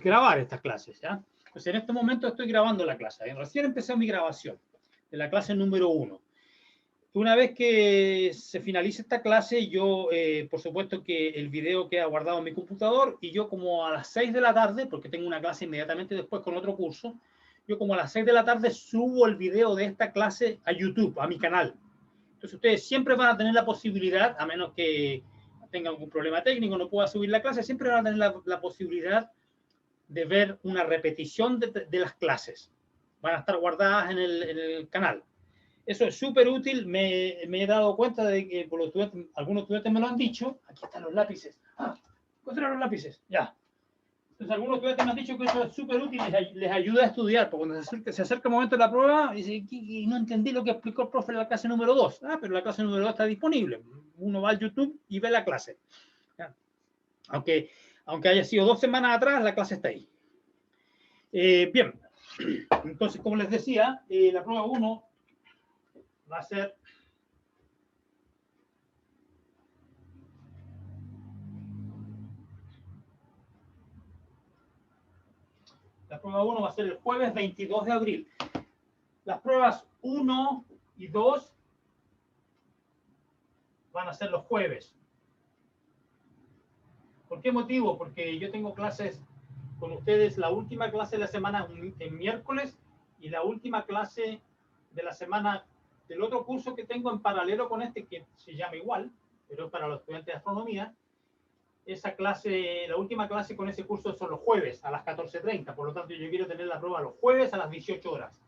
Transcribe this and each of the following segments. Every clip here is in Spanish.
grabar estas clases, ¿ya? Pues en este momento estoy grabando la clase. Recién empecé mi grabación de la clase número 1. Una vez que se finalice esta clase, yo, por supuesto que el video queda guardado en mi computador y yo como a las 6 de la tarde, porque tengo una clase inmediatamente después con otro curso, yo como a las 6 de la tarde subo el video de esta clase a YouTube, a mi canal. Entonces ustedes siempre van a tener la posibilidad, a menos que tengan algún problema técnico, no pueda subir la clase, siempre van a tener la posibilidad de ver una repetición de las clases. Van a estar guardadas en el canal. Eso es súper útil. Me he dado cuenta de que por los estudiantes, algunos estudiantes me lo han dicho. Aquí están los lápices. Encontraron los lápices. Ya. Entonces, algunos estudiantes me han dicho que eso es súper útil y les ayuda a estudiar. Porque cuando se acerca el momento de la prueba, dice, y no entendí lo que explicó el profe en la clase número 2. Pero la clase número 2 está disponible. Uno va al YouTube y ve la clase. ¿Ya? Aunque haya sido 2 semanas atrás, la clase está ahí. Bien. Entonces, como les decía, la prueba 1 va a ser el jueves 22 de abril. Las pruebas 1 y 2 van a ser los jueves. ¿Por qué motivo? Porque yo tengo clases con ustedes, la última clase de la semana en miércoles y la última clase de la semana del otro curso que tengo en paralelo con este, que se llama igual, pero es para los estudiantes de astronomía. Esa clase, la última clase con ese curso son los jueves a las 14:30. Por lo tanto, yo quiero tener la prueba los jueves a las 18 horas.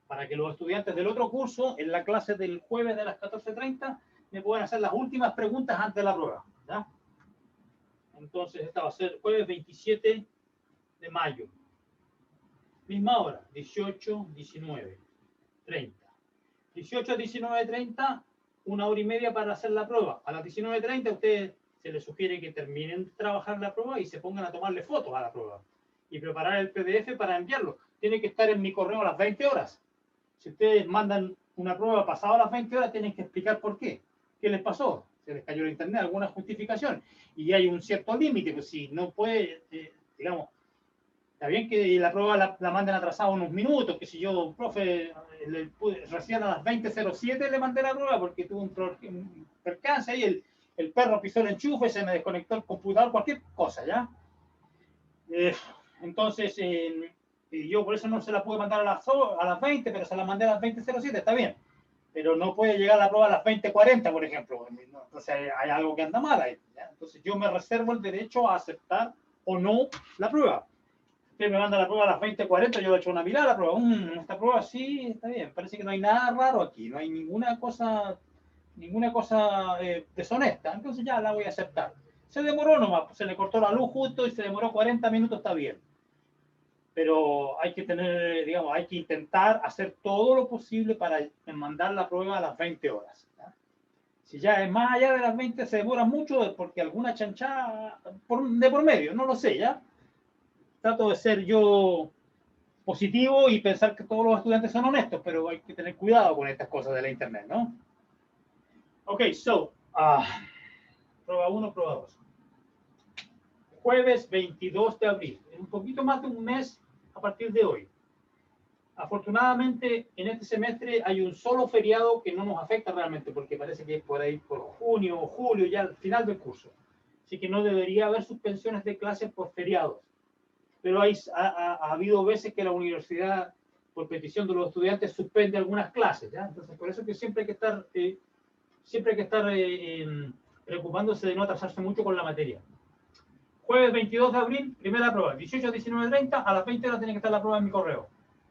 Para que los estudiantes del otro curso, en la clase del jueves de las 14:30, me puedan hacer las últimas preguntas antes de la prueba. ¿Ya? Entonces, esta va a ser jueves 27 de mayo. Misma hora, 18, 19, 30. 18 a 19:30, 1 hora y media para hacer la prueba. A las 19:30 ustedes se les sugiere que terminen de trabajar la prueba y se pongan a tomarle fotos a la prueba y preparar el PDF para enviarlo. Tiene que estar en mi correo a las 20 horas. Si ustedes mandan una prueba pasada a las 20 horas, tienen que explicar por qué. ¿Qué les pasó? ¿Se les cayó el internet? ¿Alguna justificación? Y hay un cierto límite, pues si no puede, digamos, está bien que la prueba la manden atrasada unos minutos, que si yo, profe, recién a las 20:07 le mandé la prueba porque tuve un percance ahí, el perro pisó el enchufe, se me desconectó el computador, cualquier cosa, ¿ya? Entonces, yo por eso no se la pude mandar a las 20, pero se la mandé a las 20:07, está bien. Pero no puede llegar la prueba a las 20:40, por ejemplo. Entonces, hay algo que anda mal ahí, ¿ya? Entonces, yo me reservo el derecho a aceptar o no la prueba. Usted me manda la prueba a las 20:40, yo le echo una mirada a la prueba. Esta prueba sí, está bien. Parece que no hay nada raro aquí, no hay ninguna cosa deshonesta. Entonces ya la voy a aceptar. Se demoró nomás, se le cortó la luz justo y se demoró 40 minutos, está bien. Pero hay que tener, digamos, hay que intentar hacer todo lo posible para mandar la prueba a las 20 horas. ¿Ya? Si ya es más allá de las 20, se demora mucho porque alguna chanchada de por medio, no lo sé, ¿ya? Trato de ser yo positivo y pensar que todos los estudiantes son honestos, pero hay que tener cuidado con estas cosas de la internet, ¿no? Ok, so, prueba 1, prueba 2. Jueves 22 de abril, en un poquito más de un mes a partir de hoy. Afortunadamente, en este semestre hay un solo feriado que no nos afecta realmente, porque parece que es por ahí por junio o julio, ya al final del curso. Así que no debería haber suspensiones de clases por feriados. Pero ha habido veces que la universidad, por petición de los estudiantes, suspende algunas clases, ¿ya? Entonces, por eso que siempre hay que estar preocupándose de no atrasarse mucho con la materia. Jueves 22 de abril, primera prueba, 18 a 19:30, a las 20 horas tiene que estar la prueba en mi correo.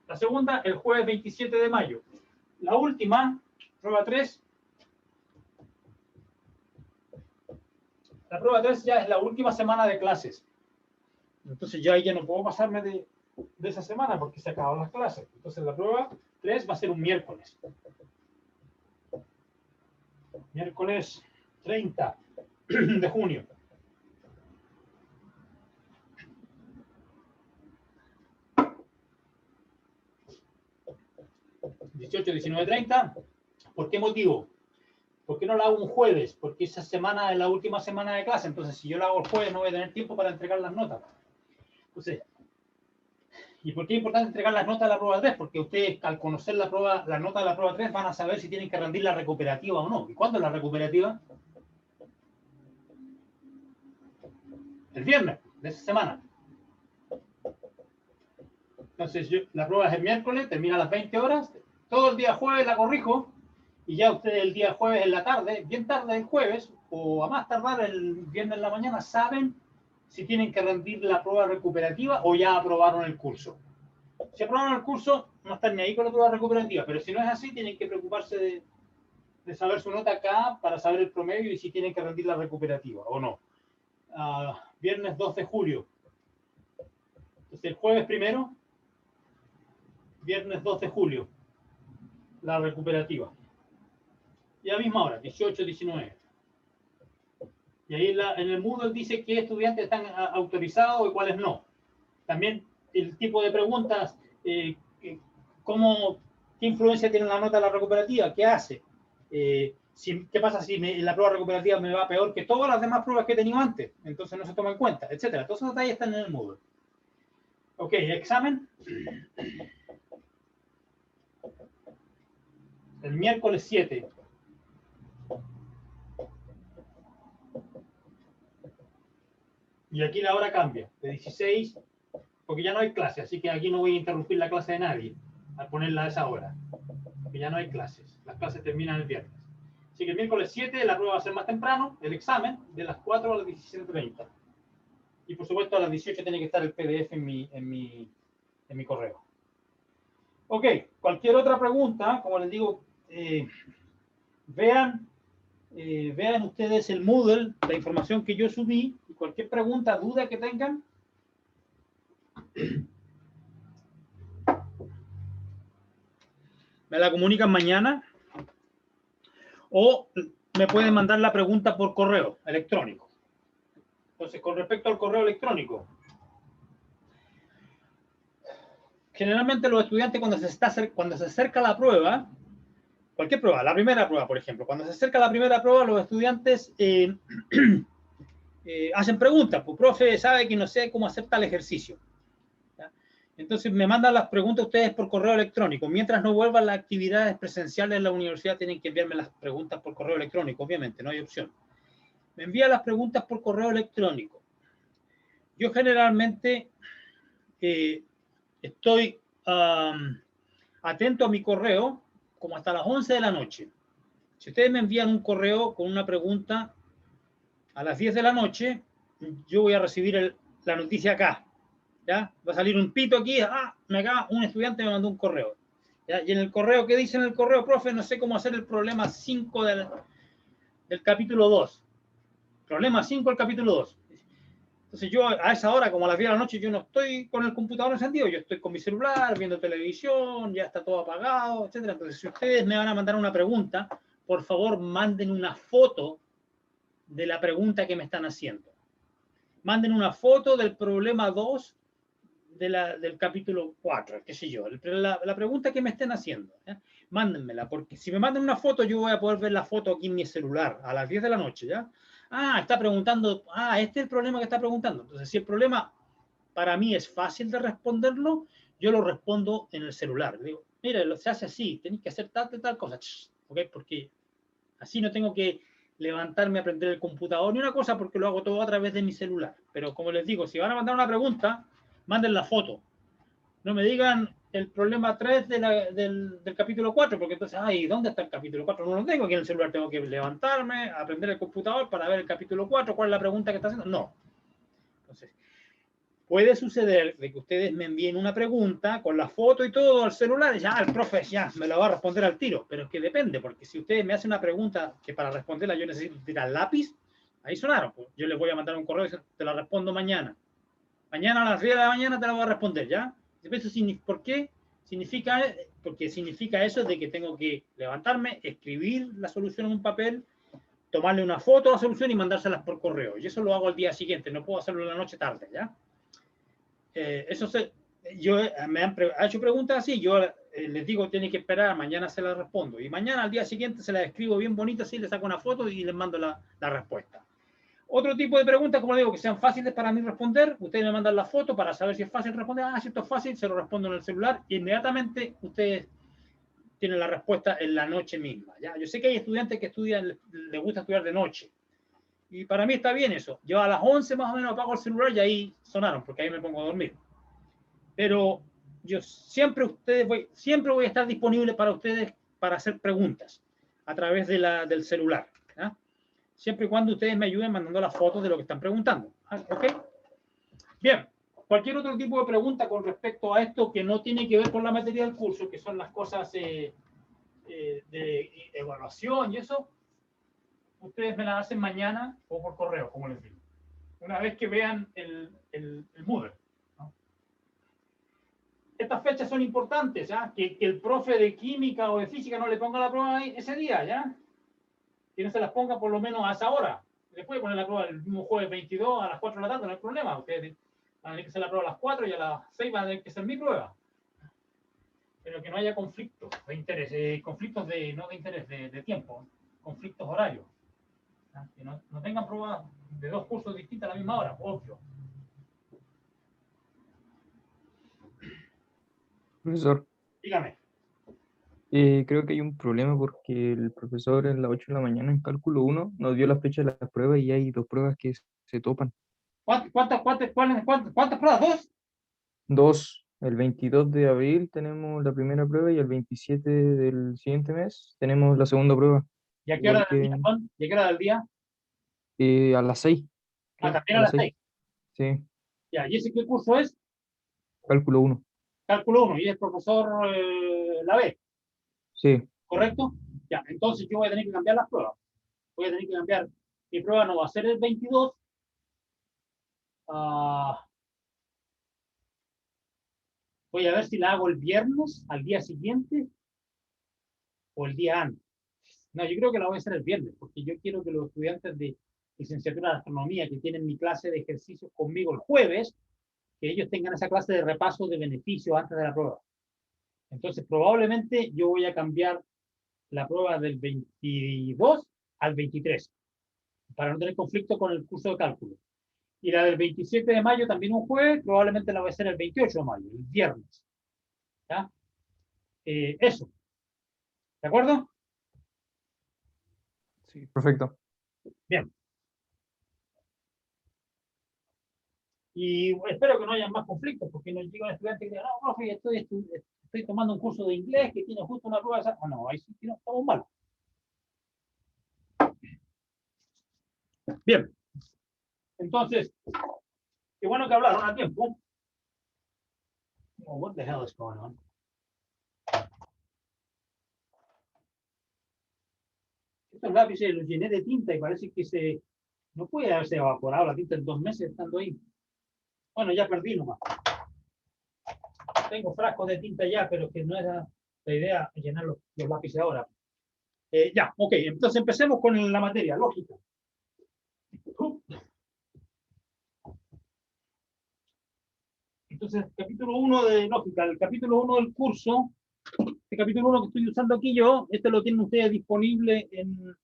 La segunda, el jueves 27 de mayo. La última, prueba 3. La prueba 3 ya es la última semana de clases. Entonces ya no puedo pasarme de esa semana porque se acaban las clases. Entonces la prueba 3 va a ser un miércoles. Miércoles 30 de junio. ¿18, 19, 30? ¿Por qué motivo? ¿Por qué no la hago un jueves? Porque esa semana es la última semana de clase. Entonces, si yo la hago el jueves, no voy a tener tiempo para entregar las notas. Entonces, ¿Y por qué es importante entregar las notas de la prueba 3? Porque ustedes, al conocer la nota de la prueba 3, van a saber si tienen que rendir la recuperativa o no. ¿Y cuándo es la recuperativa? El viernes de esa semana. Entonces, la prueba es el miércoles, termina a las 20 horas. Todo el día jueves la corrijo. Y ya ustedes el día jueves en la tarde, bien tarde el jueves, o a más tardar el viernes en la mañana, saben si tienen que rendir la prueba recuperativa o ya aprobaron el curso. Si aprobaron el curso, no están ni ahí con la prueba recuperativa, pero si no es así, tienen que preocuparse de saber su nota acá para saber el promedio y si tienen que rendir la recuperativa o no. Viernes 2 de julio. Entonces, el jueves primero, viernes 2 de julio, la recuperativa. Y a la misma hora, 18, 19. Y ahí en el Moodle dice qué estudiantes están autorizados y cuáles no. También el tipo de preguntas, ¿qué influencia tiene la nota de la recuperativa? ¿Qué hace? ¿Qué pasa si la prueba recuperativa me va peor que todas las demás pruebas que he tenido antes? Entonces no se toma en cuenta, etcétera. Todos esos detalles están en el Moodle. Ok, examen. El miércoles 7. Y aquí la hora cambia, de 16, porque ya no hay clase, así que aquí no voy a interrumpir la clase de nadie al ponerla a esa hora, porque ya no hay clases. Las clases terminan el viernes. Así que el miércoles 7 la prueba va a ser más temprano, el examen, de las 4 a las 17:30. Y por supuesto a las 18 tiene que estar el PDF en mi correo. Ok, cualquier otra pregunta, como les digo, vean ustedes el Moodle, la información que yo subí, y cualquier pregunta, duda que tengan, me la comunican mañana o me pueden mandar la pregunta por correo electrónico. Entonces, con respecto al correo electrónico, generalmente los estudiantes cuando se acerca la prueba, cualquier prueba, la primera prueba, por ejemplo, cuando se acerca la primera prueba, los estudiantes hacen preguntas. Pues, profe, sabe que no sé cómo hacer tal ejercicio. ¿Ya? Entonces me mandan las preguntas ustedes por correo electrónico. Mientras no vuelvan las actividades presenciales en la universidad, tienen que enviarme las preguntas por correo electrónico, obviamente, no hay opción. Me envían las preguntas por correo electrónico. Yo generalmente estoy atento a mi correo como hasta las 11 de la noche. Si ustedes me envían un correo con una pregunta a las 10 de la noche, yo voy a recibir la noticia acá. ¿Ya? Va a salir un pito aquí, un estudiante me mandó un correo. ¿Ya? Y en el correo, ¿qué dice en el correo? Profe, no sé cómo hacer el problema 5 del capítulo 2. Problema 5 del capítulo 2. Entonces yo a esa hora, como a las 10 de la noche, yo no estoy con el computador encendido, yo estoy con mi celular, viendo televisión, ya está todo apagado, etc. Entonces, si ustedes me van a mandar una pregunta, por favor, manden una foto de la pregunta que me están haciendo. Manden una foto del problema 2 del capítulo 4, qué sé yo, la pregunta que me estén haciendo. ¿Ya? Mándenmela, porque si me mandan una foto, yo voy a poder ver la foto aquí en mi celular a las 10 de la noche, ¿ya? Está preguntando, este es el problema que está preguntando. Entonces, si el problema para mí es fácil de responderlo, yo lo respondo en el celular. Digo, mire, se hace así, tenéis que hacer tal cosa, ¿ok? Porque así no tengo que levantarme a prender el computador ni una cosa, porque lo hago todo a través de mi celular. Pero como les digo, si van a mandar una pregunta, manden la foto. No me digan el problema 3 del capítulo 4, porque entonces, ¿dónde está el capítulo 4? No lo tengo aquí en el celular, tengo que levantarme, aprender el computador para ver el capítulo 4, cuál es la pregunta que está haciendo. No. Entonces, puede suceder de que ustedes me envíen una pregunta con la foto y todo al celular, y ya el profe ya me la va a responder al tiro, pero es que depende, porque si ustedes me hacen una pregunta que para responderla yo necesito tirar lápiz, ahí sonaron, pues yo les voy a mandar un correo y te la respondo mañana. Mañana a las 10 de la mañana te la voy a responder, ¿ya? ¿Por qué? Porque significa eso de que tengo que levantarme, escribir la solución en un papel, tomarle una foto a la solución y mandárselas por correo. Y eso lo hago al día siguiente, no puedo hacerlo en la noche tarde, ¿ya? Me han hecho preguntas así, yo les digo, tienen que esperar, mañana se las respondo. Y mañana al día siguiente se las escribo bien bonito, así les saco una foto y les mando la respuesta. Otro tipo de preguntas, como digo, que sean fáciles para mí responder. Ustedes me mandan la foto para saber si es fácil responder. Si esto es fácil, se lo respondo en el celular y inmediatamente ustedes tienen la respuesta en la noche misma. ¿Ya? Yo sé que hay estudiantes que estudian, les gusta estudiar de noche. Y para mí está bien eso. Yo a las 11 más o menos apago el celular y ahí sonaron, porque ahí me pongo a dormir. Pero yo siempre voy a estar disponible para ustedes para hacer preguntas a través del celular. ¿Ya? Siempre y cuando ustedes me ayuden mandando las fotos de lo que están preguntando. ¿Ok? Bien. Cualquier otro tipo de pregunta con respecto a esto que no tiene que ver con la materia del curso, que son las cosas de evaluación y eso, ustedes me las hacen mañana o por correo, como les digo. Una vez que vean el Moodle. ¿No? Estas fechas son importantes, ¿ya? Que el profe de química o de física no le ponga la prueba ese día, ¿ya? Que no se las ponga por lo menos a esa hora. Después poner la prueba el mismo jueves 22 a las 4 de la tarde, no hay problema. Ustedes van a tener que hacer la prueba a las 4 y a las 6 van a tener que hacer mi prueba. Pero que no haya conflictos de interés, conflictos no de interés, de tiempo, conflictos horarios. ¿Ya? Que no tengan pruebas de dos cursos distintos a la misma hora, obvio. Profesor, Dígame. creo que hay un problema porque el profesor en las 8 de la mañana en cálculo 1 nos dio la fecha de las pruebas y hay dos pruebas que se topan. ¿Cuántas pruebas? ¿Dos? Dos, el 22 de abril tenemos la primera prueba y el 27 del siguiente mes tenemos la segunda prueba. ¿Y a qué Igual hora del día que son? ¿Y a qué hora del día? a las 6, creo, También a a las las 6. 6. Sí, Ya, ¿y ese qué curso es? cálculo 1. Cálculo 1, y es profesor la B, Sí, ¿correcto? Ya, entonces yo voy a tener que cambiar las pruebas. Voy a tener que cambiar. Mi prueba no va a ser el 22. Voy a ver si la hago el viernes, al día siguiente, o el día antes. No, yo creo que la voy a hacer el viernes, porque yo quiero que los estudiantes de licenciatura de astronomía que tienen mi clase de ejercicios conmigo el jueves, que ellos tengan esa clase de repaso de beneficios antes de la prueba. Entonces, probablemente yo voy a cambiar la prueba del 22 al 23, para no tener conflicto con el curso de cálculo. Y la del 27 de mayo, también un jueves, probablemente la voy a hacer el 28 de mayo, el viernes. ¿Ya? Eso. ¿De acuerdo? sí, perfecto. Bien. Y espero que no haya más conflictos, porque no llega un estudiante que diga, no, profe, estoy tomando un curso de inglés que tiene justo una prueba de esa. No, ahí sí no, estamos mal. Bien. Entonces, qué bueno que hablaron a tiempo. Oh, what the hell is going on? Estos lápices los llené de tinta y parece que no puede haberse evaporado la tinta en 2 meses estando ahí. Bueno, ya perdí nomás. Tengo frascos de tinta ya, pero que no era la idea llenar los lápices ahora. Ya, ok, entonces empecemos con la materia, lógica. Entonces, capítulo 1 de lógica, el capítulo 1 del curso, este capítulo 1 que estoy usando aquí yo, este lo tienen ustedes disponible en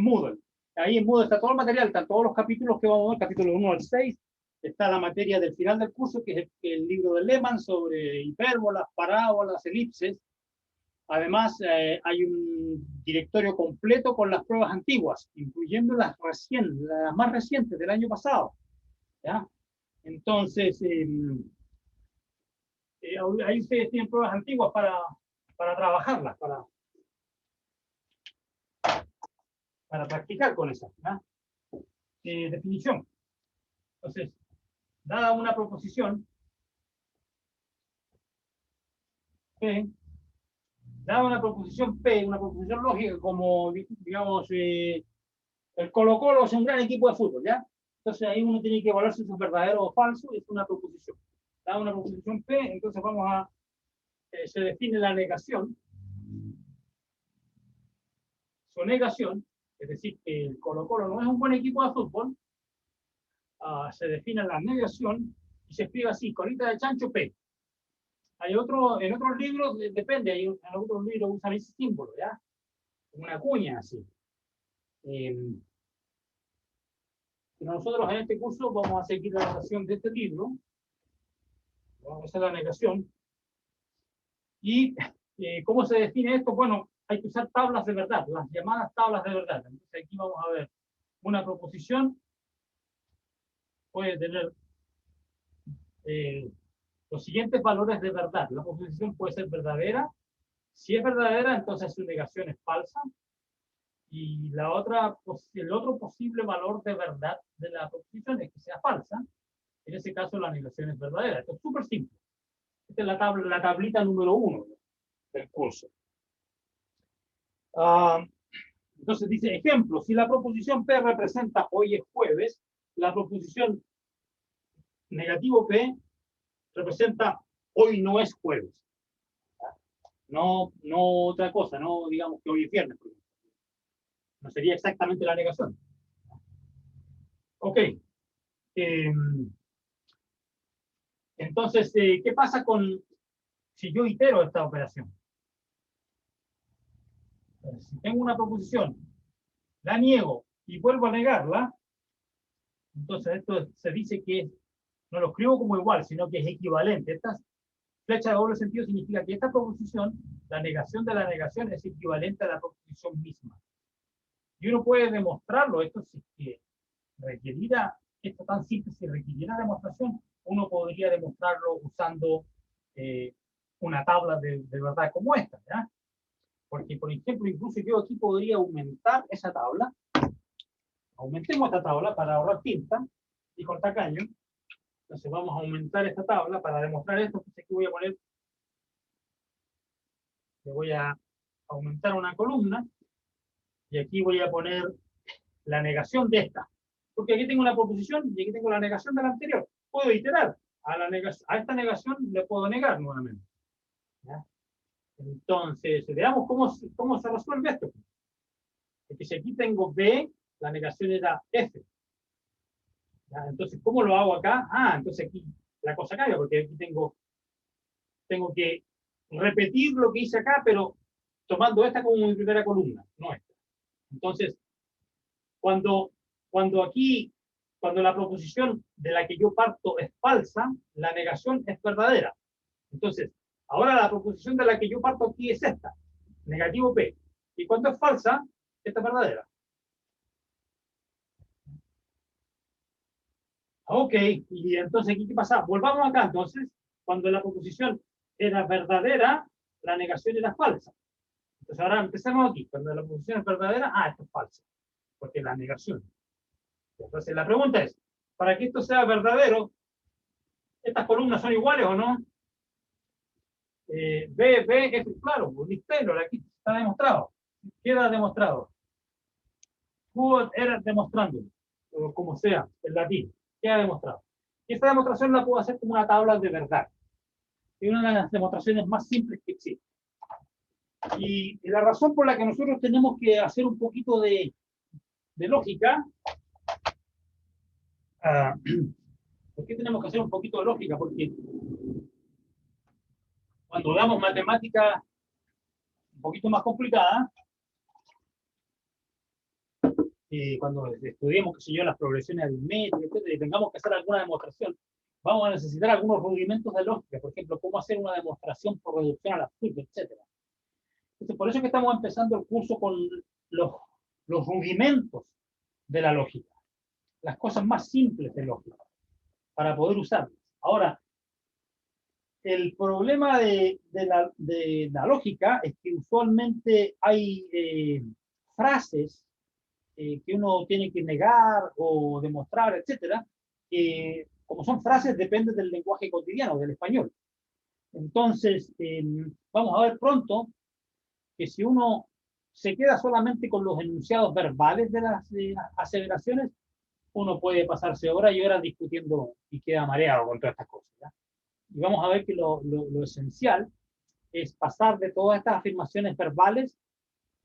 Moodle. Ahí en Moodle está todo el material, están todos los capítulos que vamos a ver, capítulo 1 al 6. Está la materia del final del curso, que es el libro de Lehmann sobre hipérbolas, parábolas, elipses. Además, hay un directorio completo con las pruebas antiguas, incluyendo las más recientes del año pasado. ¿Ya? Entonces, ahí ustedes tienen pruebas antiguas para trabajarlas, para practicar con esas. Definición. Entonces, dada una proposición, P, dada una proposición P, una proposición lógica, como, digamos, el Colo-Colo es un gran equipo de fútbol, ¿ya? Entonces ahí uno tiene que evaluar si es verdadero o falso, es una proposición. Dada una proposición P, entonces se define la negación. Su negación, es decir, que el Colo-Colo no es un buen equipo de fútbol, se define la negación y se escribe así, colita de chancho P. En otros libros, depende, en otros libros usan ese símbolo, ¿ya? Una cuña así. Pero nosotros en este curso vamos a seguir la notación de este libro. Vamos a hacer la negación. ¿Y cómo se define esto? Bueno, hay que usar tablas de verdad, las llamadas tablas de verdad. Entonces aquí vamos a ver una proposición. Puede tener los siguientes valores de verdad. La proposición puede ser verdadera. Si es verdadera, entonces su negación es falsa. Y el otro posible valor de verdad de la proposición es que sea falsa. En ese caso, la negación es verdadera. Esto es súper simple. Esta es la tablita número 1 del curso. Entonces dice, ejemplo, si la proposición P representa hoy es jueves, la proposición negativo P representa hoy no es jueves. No otra cosa, no digamos que hoy es viernes. No sería exactamente la negación. Ok. Entonces, ¿qué pasa si yo itero esta operación? Si tengo una proposición, la niego y vuelvo a negarla, entonces esto se dice que no lo escribo como igual, sino que es equivalente. Esta flecha de doble sentido significa que esta proposición, la negación de la negación, es equivalente a la proposición misma. Y uno puede demostrarlo, esto si que requeriera, esto tan simple, si requiriera demostración, uno podría demostrarlo usando una tabla de verdad como esta, ¿ya? Porque, por ejemplo, incluso yo aquí podría aumentar esa tabla. Aumentemos esta tabla para ahorrar tinta y cortar caño. Entonces vamos a aumentar esta tabla para demostrar esto. Entonces aquí le voy a aumentar una columna y aquí voy a poner la negación de esta. Porque aquí tengo una proposición y aquí tengo la negación de la anterior. Puedo iterar. A esta negación le puedo negar nuevamente. ¿Ya? Entonces, veamos cómo se resuelve esto. Porque si aquí tengo B, la negación era F. ¿Ya? Entonces, ¿cómo lo hago acá? Entonces aquí la cosa cambia, porque aquí tengo que repetir lo que hice acá, pero tomando esta como mi primera columna, no esta. Entonces, cuando la proposición de la que yo parto es falsa, la negación es verdadera. Entonces, ahora la proposición de la que yo parto aquí es esta, negativo P. Y cuando es falsa, esta es verdadera. Ok, y entonces aquí, ¿qué pasa? Volvamos acá, entonces, cuando la proposición era verdadera, la negación era falsa. Entonces ahora empezamos aquí, cuando la proposición es verdadera, esto es falso, porque la negación. Entonces la pregunta es, para que esto sea verdadero, ¿estas columnas son iguales o no? B, F, claro, Taylor, aquí está demostrado. Queda demostrado. Era demostrando, o como sea, en latín, queda demostrado. Y esta demostración la puedo hacer como una tabla de verdad. Es una de las demostraciones más simples que existe. Y la razón por la que nosotros tenemos que hacer un poquito de lógica, ¿por qué tenemos que hacer un poquito de lógica? Porque cuando damos matemática un poquito más complicada, cuando estudiemos, qué sé yo, las progresiones aritméticas, etcétera, y tengamos que hacer alguna demostración, vamos a necesitar algunos rudimentos de lógica, por ejemplo, cómo hacer una demostración por reducción al absurdo, etcétera. Entonces, por eso es que estamos empezando el curso con los rudimentos de la lógica, las cosas más simples de lógica, para poder usarlas. Ahora, el problema de la lógica es que usualmente hay frases que uno tiene que negar o demostrar, etcétera, como son frases, depende del lenguaje cotidiano, del español. Entonces, vamos a ver pronto que si uno se queda solamente con los enunciados verbales de las aseveraciones, uno puede pasarse horas y horas discutiendo y queda mareado con todas estas cosas. ¿Ya? Y vamos a ver que lo esencial es pasar de todas estas afirmaciones verbales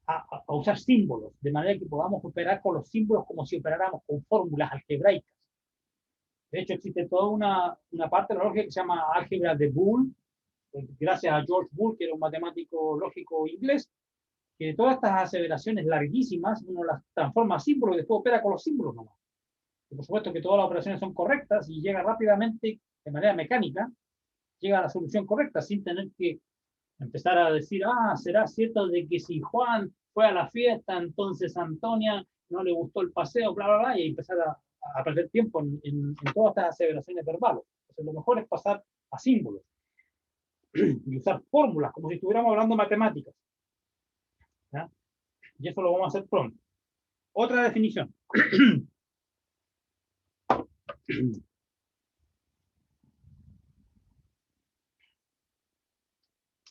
a usar símbolos, de manera que podamos operar con los símbolos como si operáramos con fórmulas algebraicas. De hecho, existe toda una parte de la lógica que se llama álgebra de Boole, gracias a George Boole, que era un matemático lógico inglés, que todas estas aseveraciones larguísimas uno las transforma a símbolos y después opera con los símbolos nomás. Y por supuesto que todas las operaciones son correctas y llega rápidamente, de manera mecánica, llega a la solución correcta sin tener que empezar a decir, será cierto de que si Juan fue a la fiesta, entonces Antonia no le gustó el paseo, bla, bla, bla, y empezar a perder tiempo en todas estas aseveraciones verbales. Entonces, lo mejor es pasar a símbolos y usar fórmulas, como si estuviéramos hablando matemáticas. ¿Ya? Y eso lo vamos a hacer pronto. Otra definición.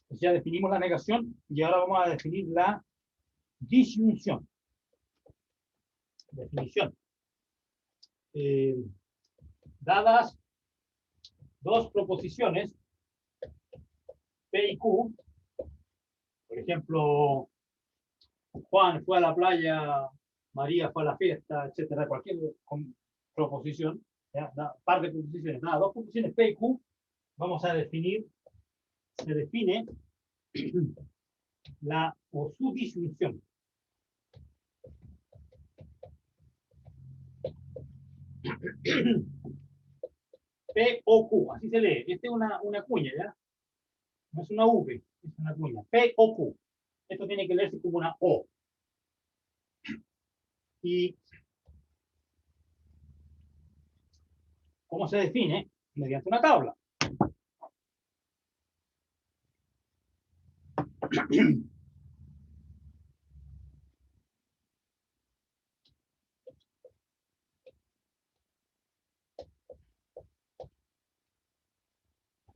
Pues ya definimos la negación y ahora vamos a definir la disyunción. Definición. Dadas dos proposiciones, P y Q, por ejemplo, Juan fue a la playa, María fue a la fiesta, etcétera, cualquier proposición, ¿ya? Par de proposiciones, dos proposiciones P y Q, vamos a definir, se define la o su disyunción. P o Q, así se lee. Esta es una cuña, ¿ya? No es una V, es una cuña. P o Q. Esto tiene que leerse como una O. ¿Y cómo se define? Mediante una tabla.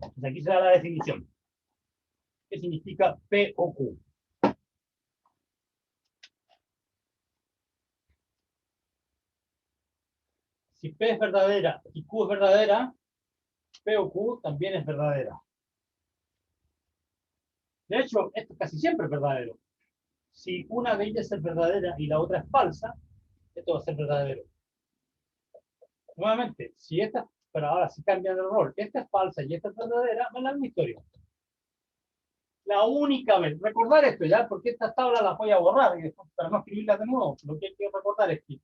Entonces aquí se da la definición. ¿Qué significa P o Q? Si P es verdadera y Q es verdadera, P o Q también es verdadera. De hecho, esto casi siempre es verdadero. Si una de ellas es verdadera y la otra es falsa, esto va a ser verdadero. Nuevamente, si esta, pero ahora si cambian el rol, esta es falsa y esta es verdadera, va a la misma historia. La única vez, recordar esto ya, porque estas tablas las voy a borrar y después, para no escribirlas de nuevo, lo que hay que recordar es que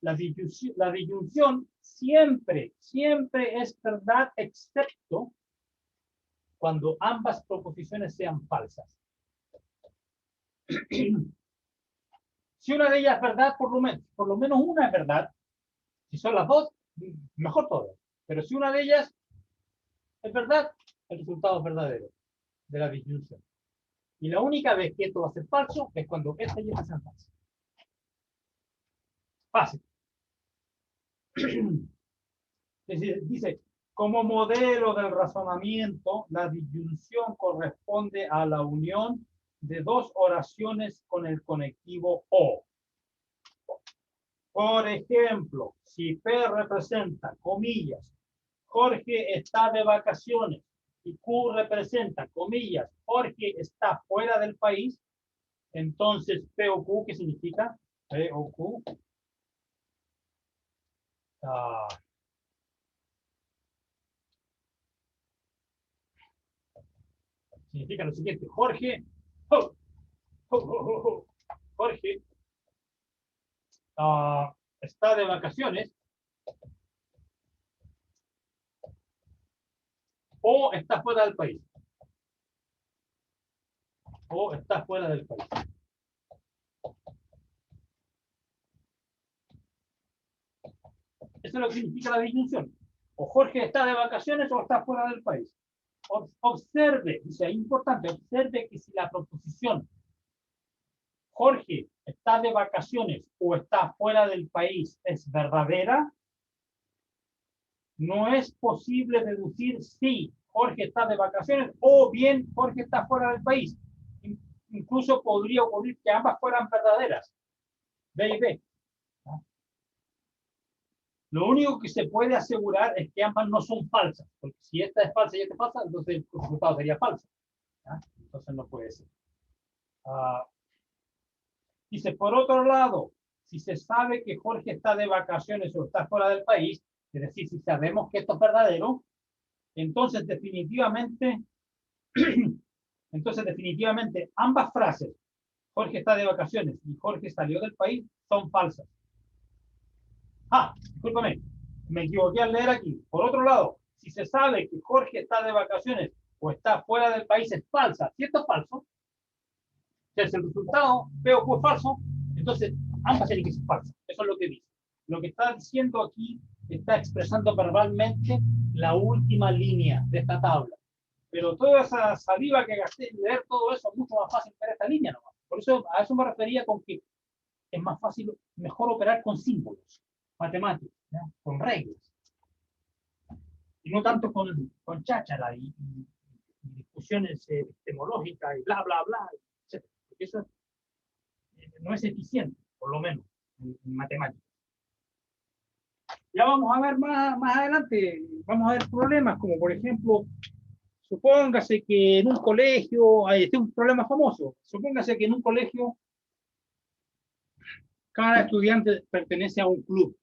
la disyunción siempre es verdad, excepto cuando ambas proposiciones sean falsas. Si una de ellas es verdad, por lo menos una es verdad. Si son las dos, mejor todo. Pero si una de ellas es verdad, el resultado es verdadero de la disyunción. Y la única vez que esto va a ser falso es cuando esta y esta sean falsas. Fácil. Dice, como modelo del razonamiento, la disyunción corresponde a la unión de dos oraciones con el conectivo o. Por ejemplo, si P representa, comillas, Jorge está de vacaciones, y Q representa, comillas, Jorge está fuera del país, entonces P o Q, ¿qué significa? P o Q. Significa lo siguiente, Jorge, Jorge está de vacaciones o está fuera del país. O está fuera del país. Eso es lo que significa la disyunción. O Jorge está de vacaciones o está fuera del país. Observe, dice, es importante, observe que si la proposición Jorge está de vacaciones o está fuera del país es verdadera, no es posible deducir si Jorge está de vacaciones o bien Jorge está fuera del país. Incluso podría ocurrir que ambas fueran verdaderas. B y B. Lo único que se puede asegurar es que ambas no son falsas, porque si esta es falsa y esta es falsa, entonces el resultado sería falso. Entonces no puede ser. Dice, por otro lado, si se sabe que Jorge está de vacaciones o está fuera del país, es decir, si sabemos que esto es verdadero, entonces definitivamente ambas frases, Jorge está de vacaciones y Jorge salió del país, son falsas. Discúlpame, me equivoqué al leer aquí. Por otro lado, si se sabe que Jorge está de vacaciones o está fuera del país, es falsa. Si esto es falso, si el resultado P o Q es falso, entonces ambas tienen que ser falsas. Eso es lo que dice. Lo que está diciendo aquí está expresando verbalmente la última línea de esta tabla. Pero toda esa saliva que gasté en leer todo eso es mucho más fácil ver esta línea nomás. Por eso a eso me refería con que es más fácil, mejor operar con símbolos matemáticos, ¿ya? Con reglas. Y no tanto con cháchara y discusiones epistemológicas y bla, bla, bla, etc. Porque eso no es eficiente, por lo menos, en matemáticas. Ya vamos a ver más adelante, vamos a ver problemas, como por ejemplo, supóngase que en un colegio, este es un problema famoso, supóngase que en un colegio cada estudiante pertenece a un club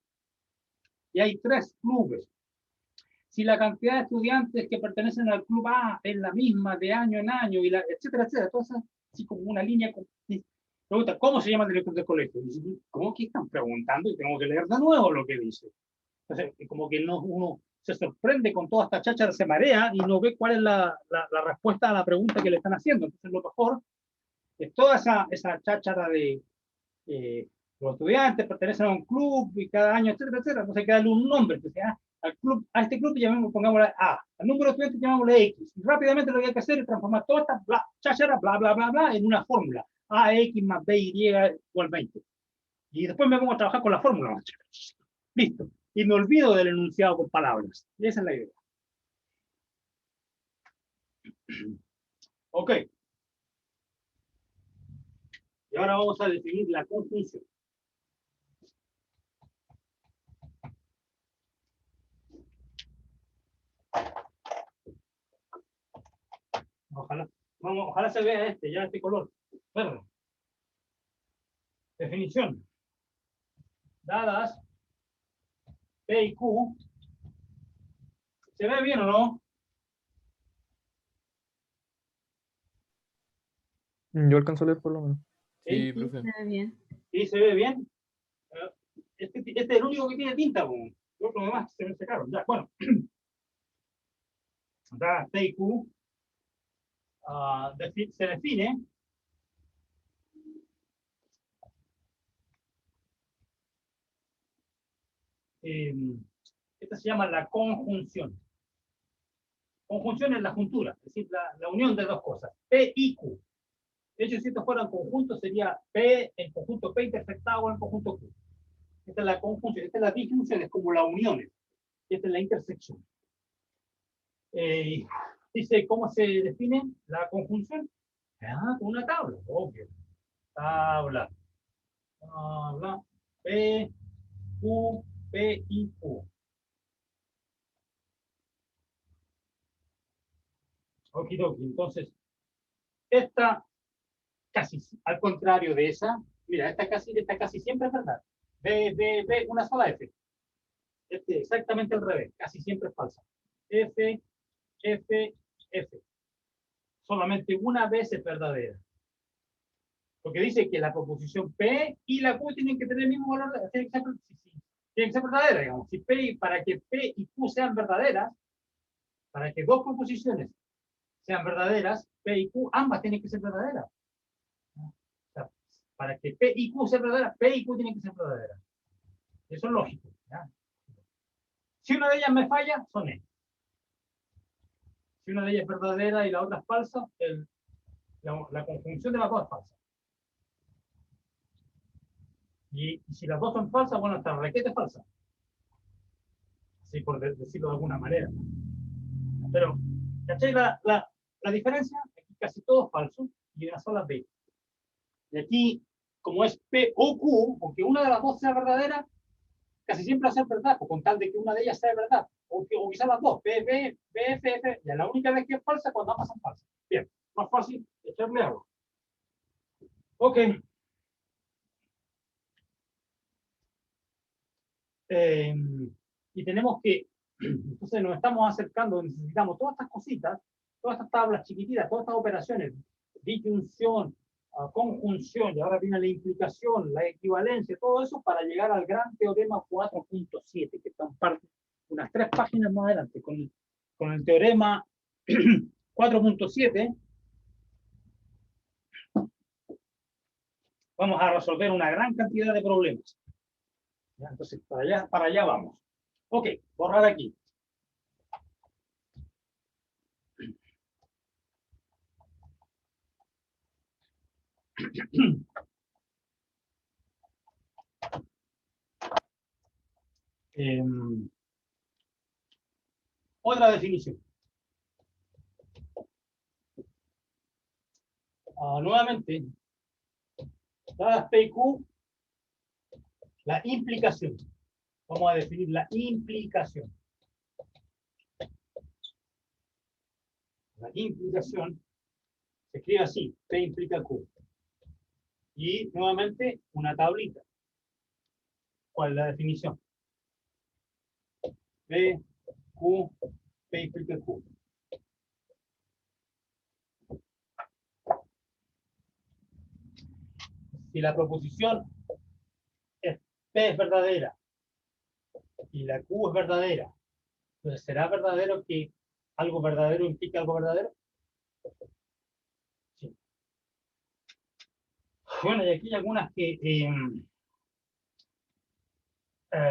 y hay 3 clubes. Si la cantidad de estudiantes que pertenecen al club A es la misma de año en año, y etcétera, etcétera, entonces, así como una línea. Pregunta, ¿cómo se llama el director del colegio? Dice, ¿cómo que están preguntando? Y tengo que leer de nuevo lo que dice. Entonces, como que uno se sorprende con toda esta cháchara, se marea y no ve cuál es la respuesta a la pregunta que le están haciendo. Entonces, lo mejor es toda esa cháchara de los estudiantes pertenecen a un club y cada año, etcétera, etcétera. Entonces, hay que darle un nombre. Entonces, a este club llamemos, pongámosle A. Al número de estudiantes llamémosle X. Y rápidamente lo que hay que hacer es transformar toda esta cháchara, bla, bla, bla, bla, en una fórmula. AX más BY igual 20. Y después me pongo a trabajar con la fórmula. Listo. Y me olvido del enunciado con palabras. Y esa es la idea. Ok. Y ahora vamos a definir la conjunción. Ojalá se vea ya este color verde. Definición. Dadas P y Q. ¿Se ve bien o no? Yo alcanzo a leer por lo menos. Sí, profe. Se ve bien. ¿Sí se ve bien? Este es el único que tiene tinta. Los otros demás se me secaron. Ya, bueno. Dadas P y Q. Se define esta se llama la conjunción. Conjunción es la juntura, es decir, la unión de dos cosas, P y Q. De hecho, si estos fueran conjuntos, sería P, el conjunto P intersectado en el conjunto Q. Esta es la conjunción, esta es la disjunción, es como la unión, y esta es la intersección. Dice, ¿cómo se define la conjunción? Con una tabla, obvio. Tabla. P, Q, P y Q. Okidoki. Entonces, esta casi al contrario de esa, mira, esta casi siempre es verdad. B, una sola F. Exactamente al revés, casi siempre es falsa. F, F, F. Solamente una vez es verdadera. Porque dice que la proposición P y la Q tienen que tener el mismo valor, tienen que ser verdaderas, digamos. Para que P y Q sean verdaderas, para que dos proposiciones sean verdaderas, P y Q, ambas tienen que ser verdaderas. O sea, para que P y Q sean verdaderas, P y Q tienen que ser verdaderas. Eso es lógico. ¿Ya? Si una de ellas me falla, son estas. Si una de ellas es verdadera y la otra es falsa, la conjunción de las dos es falsa. Y si las dos son falsas, bueno, hasta requete falsa. Así por decirlo de alguna manera. Pero, ¿cachai la diferencia? Aquí casi todo es falso y una sola B. Y aquí, como es P o Q, aunque una de las dos sea verdadera, casi siempre va a ser verdad, con tal de que una de ellas sea verdad. O quizás las dos, P, B, B, F, F. Ya la única vez que es falsa cuando ambas son falsas. Bien, más fácil echarle agua. Ok. Y tenemos que, entonces nos estamos acercando, necesitamos todas estas cositas, todas estas tablas chiquititas, todas estas operaciones, disyunción, conjunción, y ahora viene la implicación, la equivalencia, todo eso para llegar al gran teorema 4.7, que está en parte, unas 3 páginas más adelante. Con el teorema 4.7 vamos a resolver una gran cantidad de problemas. ¿Ya? Entonces, para allá vamos. Ok, borrar aquí. Otra definición. Nuevamente, dadas P y Q, la implicación. Vamos a definir la implicación. La implicación se escribe así, P implica Q. Y nuevamente una tablita. ¿Cuál es la definición? P, Q, P implica Q. Si la proposición es P es verdadera y la Q es verdadera, entonces ¿será verdadero que algo verdadero implica algo verdadero? Sí. Bueno, y aquí hay algunas que...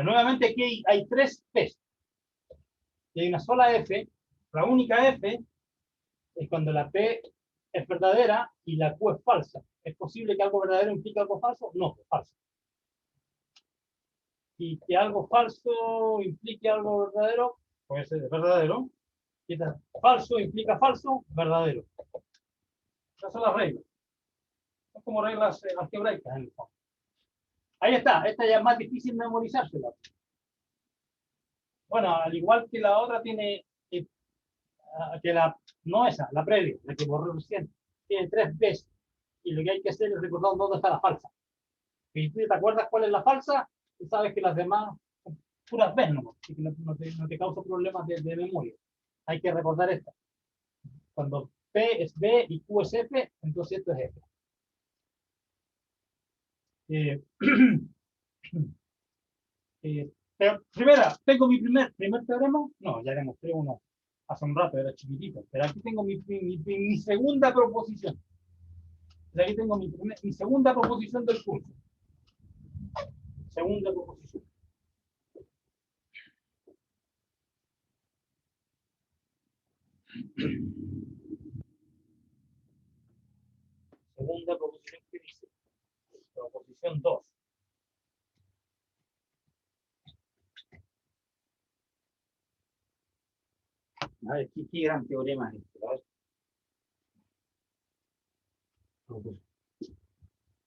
nuevamente aquí hay 3 P. Y hay una sola F. La única F es cuando la P es verdadera y la Q es falsa. ¿Es posible que algo verdadero implique algo falso? No, es falso. Y que algo falso implique algo verdadero, puede ser verdadero. Y falso implica falso, verdadero. Esas son las reglas. Son como reglas algebraicas en el fondo. Ahí está. Esta ya es más difícil memorizársela. Bueno, al igual que la otra tiene, que no esa, la previa, la que borré recién, tiene 3 veces. Y lo que hay que hacer es recordar dónde está la falsa. Y si te acuerdas cuál es la falsa, tú sabes que las demás son puras veces, ¿no? Y que no te causa problemas de memoria. Hay que recordar esta. Cuando P es B y Q es F, entonces esto es F. Pero primera, ¿tengo mi primer teorema? No, ya demostré uno hace un rato, era chiquitito. Pero aquí tengo mi segunda proposición. Aquí tengo mi segunda proposición del curso. Segunda proposición. Segunda proposición que dice. Proposición 2. A ver, ¿qué gran teorema es este?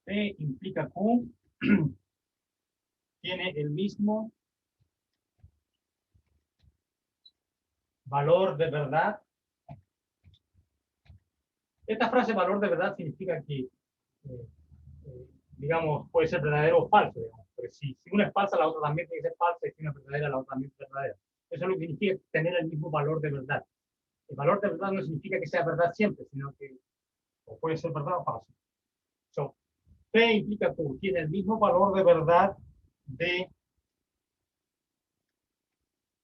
P implica Q tiene el mismo valor de verdad. Esta frase valor de verdad significa que, digamos, puede ser verdadero o falso. Digamos. Pero si una es falsa, la otra también tiene que ser falsa, y si una es verdadera, la otra también es verdadera. Eso es lo que significa tener el mismo valor de verdad. El valor de verdad no significa que sea verdad siempre, sino que o puede ser verdad o falso. So, P implica Q tiene el mismo valor de verdad de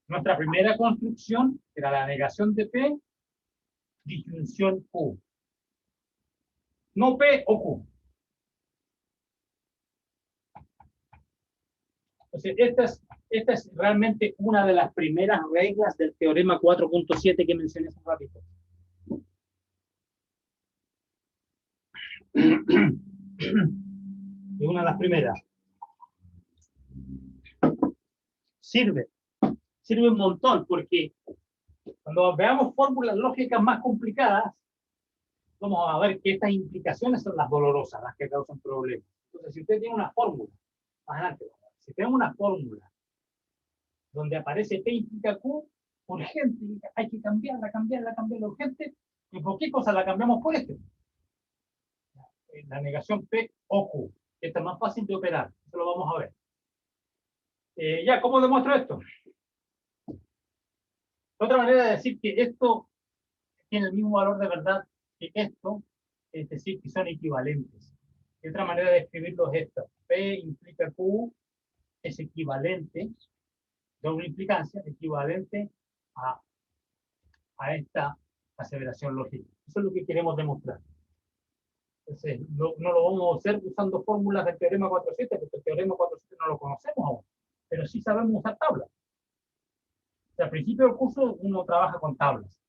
nuestra primera construcción, que era la negación de P, disyunción Q. No P o Q. Entonces, esta es realmente una de las primeras reglas del teorema 4.7 que mencioné hace un ratito. Es una de las primeras. Sirve un montón porque cuando veamos fórmulas lógicas más complicadas, vamos a ver que estas implicaciones son las dolorosas, las que causan problemas. Entonces, si usted tiene una fórmula, adelante, si tenemos una fórmula donde aparece P implica Q, urgente, hay que cambiarla urgente, ¿y por qué cosa la cambiamos por esto? La negación P o Q, que está más fácil de operar, eso lo vamos a ver. Ya, ¿cómo demuestro esto? Otra manera de decir que esto tiene el mismo valor de verdad que esto es decir, que son equivalentes. Y otra manera de escribirlo es esta. P implica Q es equivalente, doble implicancia, equivalente a esta aseveración lógica. Eso es lo que queremos demostrar. Entonces, no lo vamos a hacer usando fórmulas del teorema 4.7, porque el teorema 4.7 no lo conocemos aún, pero sí sabemos usar tablas. O sea, al principio del curso uno trabaja con tablas,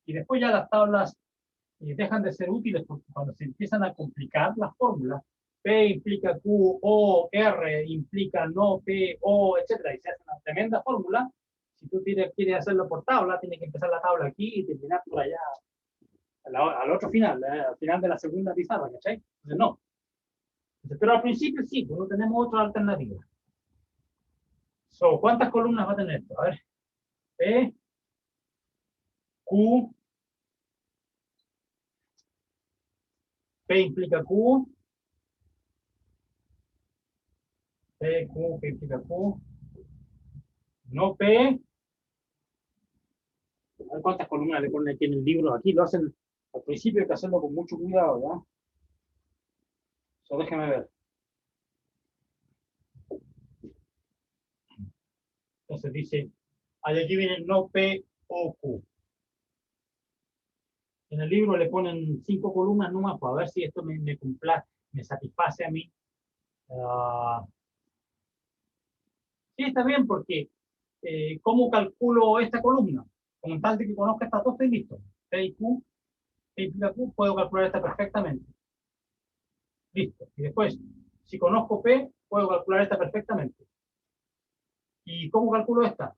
y después ya las tablas dejan de ser útiles porque cuando se empiezan a complicar las fórmulas, P implica Q, O, R implica no P, O, etcétera, y se hace una tremenda fórmula. Si tú quieres hacerlo por tabla, tienes que empezar la tabla aquí y terminar por allá al otro final, al final de la segunda pizarra, ¿cachai? Entonces no. Pero al principio sí, pues no tenemos otra alternativa. So, ¿cuántas columnas va a tener esto? A ver. P, Q, P implica Q, P, Q, P implica Q, no P. A ver cuántas columnas le ponen aquí en el libro. Aquí lo hacen al principio, hay que hacerlo con mucho cuidado, ¿ya? So, déjeme ver. Entonces dice, aquí viene no P o Q. En el libro le ponen 5 columnas nomás, para ver si esto me satisface a mí. Sí, está bien, porque ¿cómo calculo esta columna? Con tal de que conozca estas dos, estoy listo. P y Q, P implica Q, puedo calcular esta perfectamente. Listo. Y después, si conozco P, puedo calcular esta perfectamente. ¿Y cómo calculo esta?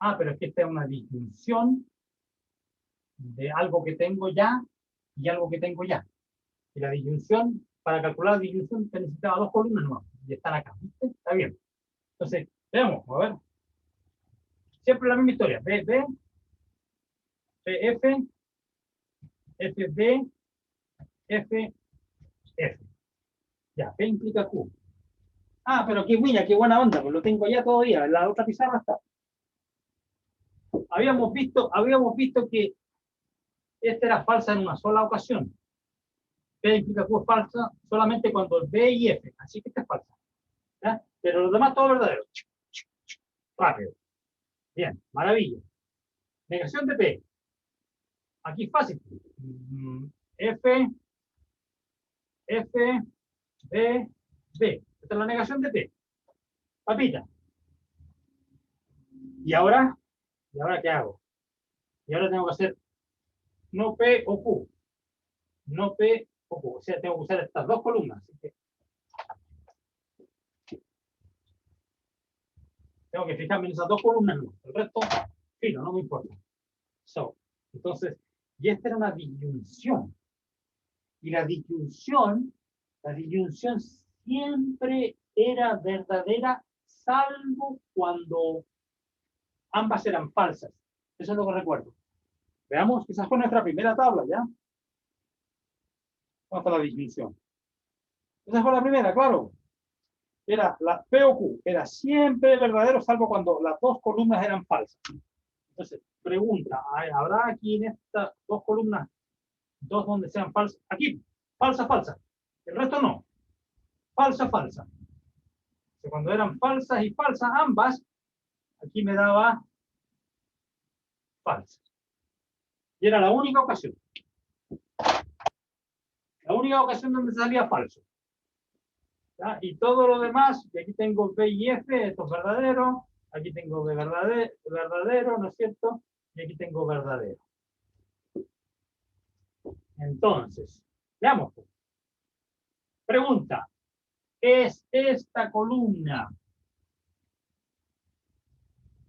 Ah, pero es que esta es una disyunción de algo que tengo ya y algo que tengo ya. Y la disyunción, para calcular la disyunción, te necesitaba 2 columnas nuevas. Y están acá. ¿Viste? Está bien. Entonces, veamos, a ver. Siempre la misma historia. B, B, P, F, F, B, F, F. Ya, P implica Q. Ah, pero mira, qué buena onda, pues lo tengo ya todavía. En la otra pizarra está. Habíamos visto que esta era falsa en una sola ocasión. P implica Q es falsa solamente cuando el B y F. Así que esta es falsa. ¿Ya? Pero los demás todo verdadero. Rápido. Bien, maravilla. Negación de P. Aquí es fácil. F, F, B, B. Esta es la negación de P. Papita. ¿Y ahora? ¿Y ahora qué hago? Y ahora tengo que hacer no P o Q. No P o Q. O sea, tengo que usar estas 2 columnas. Así que tengo que fijarme en esas 2 columnas. No. El resto, fino, no me importa. So, entonces, y esta era una disyunción. Y la disyunción siempre era verdadera, salvo cuando ambas eran falsas. Eso es lo que recuerdo. Veamos, esa fue nuestra primera tabla, ¿ya? ¿Cómo está la disyunción? Esa fue la primera, claro. Era la P o Q, era siempre verdadero, salvo cuando las 2 columnas eran falsas. Entonces, pregunta, ¿habrá aquí en estas 2 columnas 2 donde sean falsas? Aquí, falsa, falsa. El resto no. Falsa, falsa. O sea, cuando eran falsas y falsas ambas, aquí me daba falsa. Y era la única ocasión. La única ocasión donde salía falso. ¿Ya? Y todo lo demás, y aquí tengo B y F, esto es verdadero, aquí tengo B verdadero, ¿no es cierto? Y aquí tengo verdadero. Entonces, veamos. Pregunta, ¿es esta columna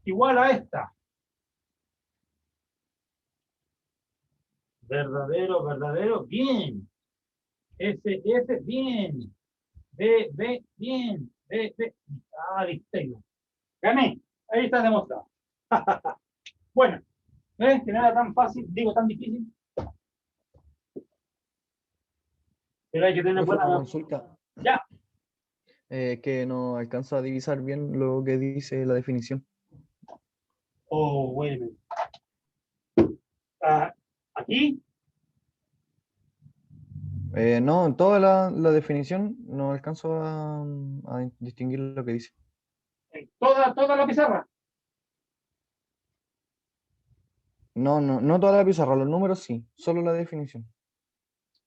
igual a esta? Verdadero, verdadero, bien. F, F, bien. B, B, bien. B, B. Ah, listo. Gané. Ahí está demostrado. Bueno, ¿ves que no era tan fácil, digo tan difícil? Pero hay que tener Profe, buena... una consulta. Ya. Que no alcanza a divisar bien lo que dice la definición. Oh, wait a minute. Aquí. No, en toda la definición no alcanzo a distinguir lo que dice. En toda la pizarra. No, no, no toda la pizarra, los números sí, solo la definición.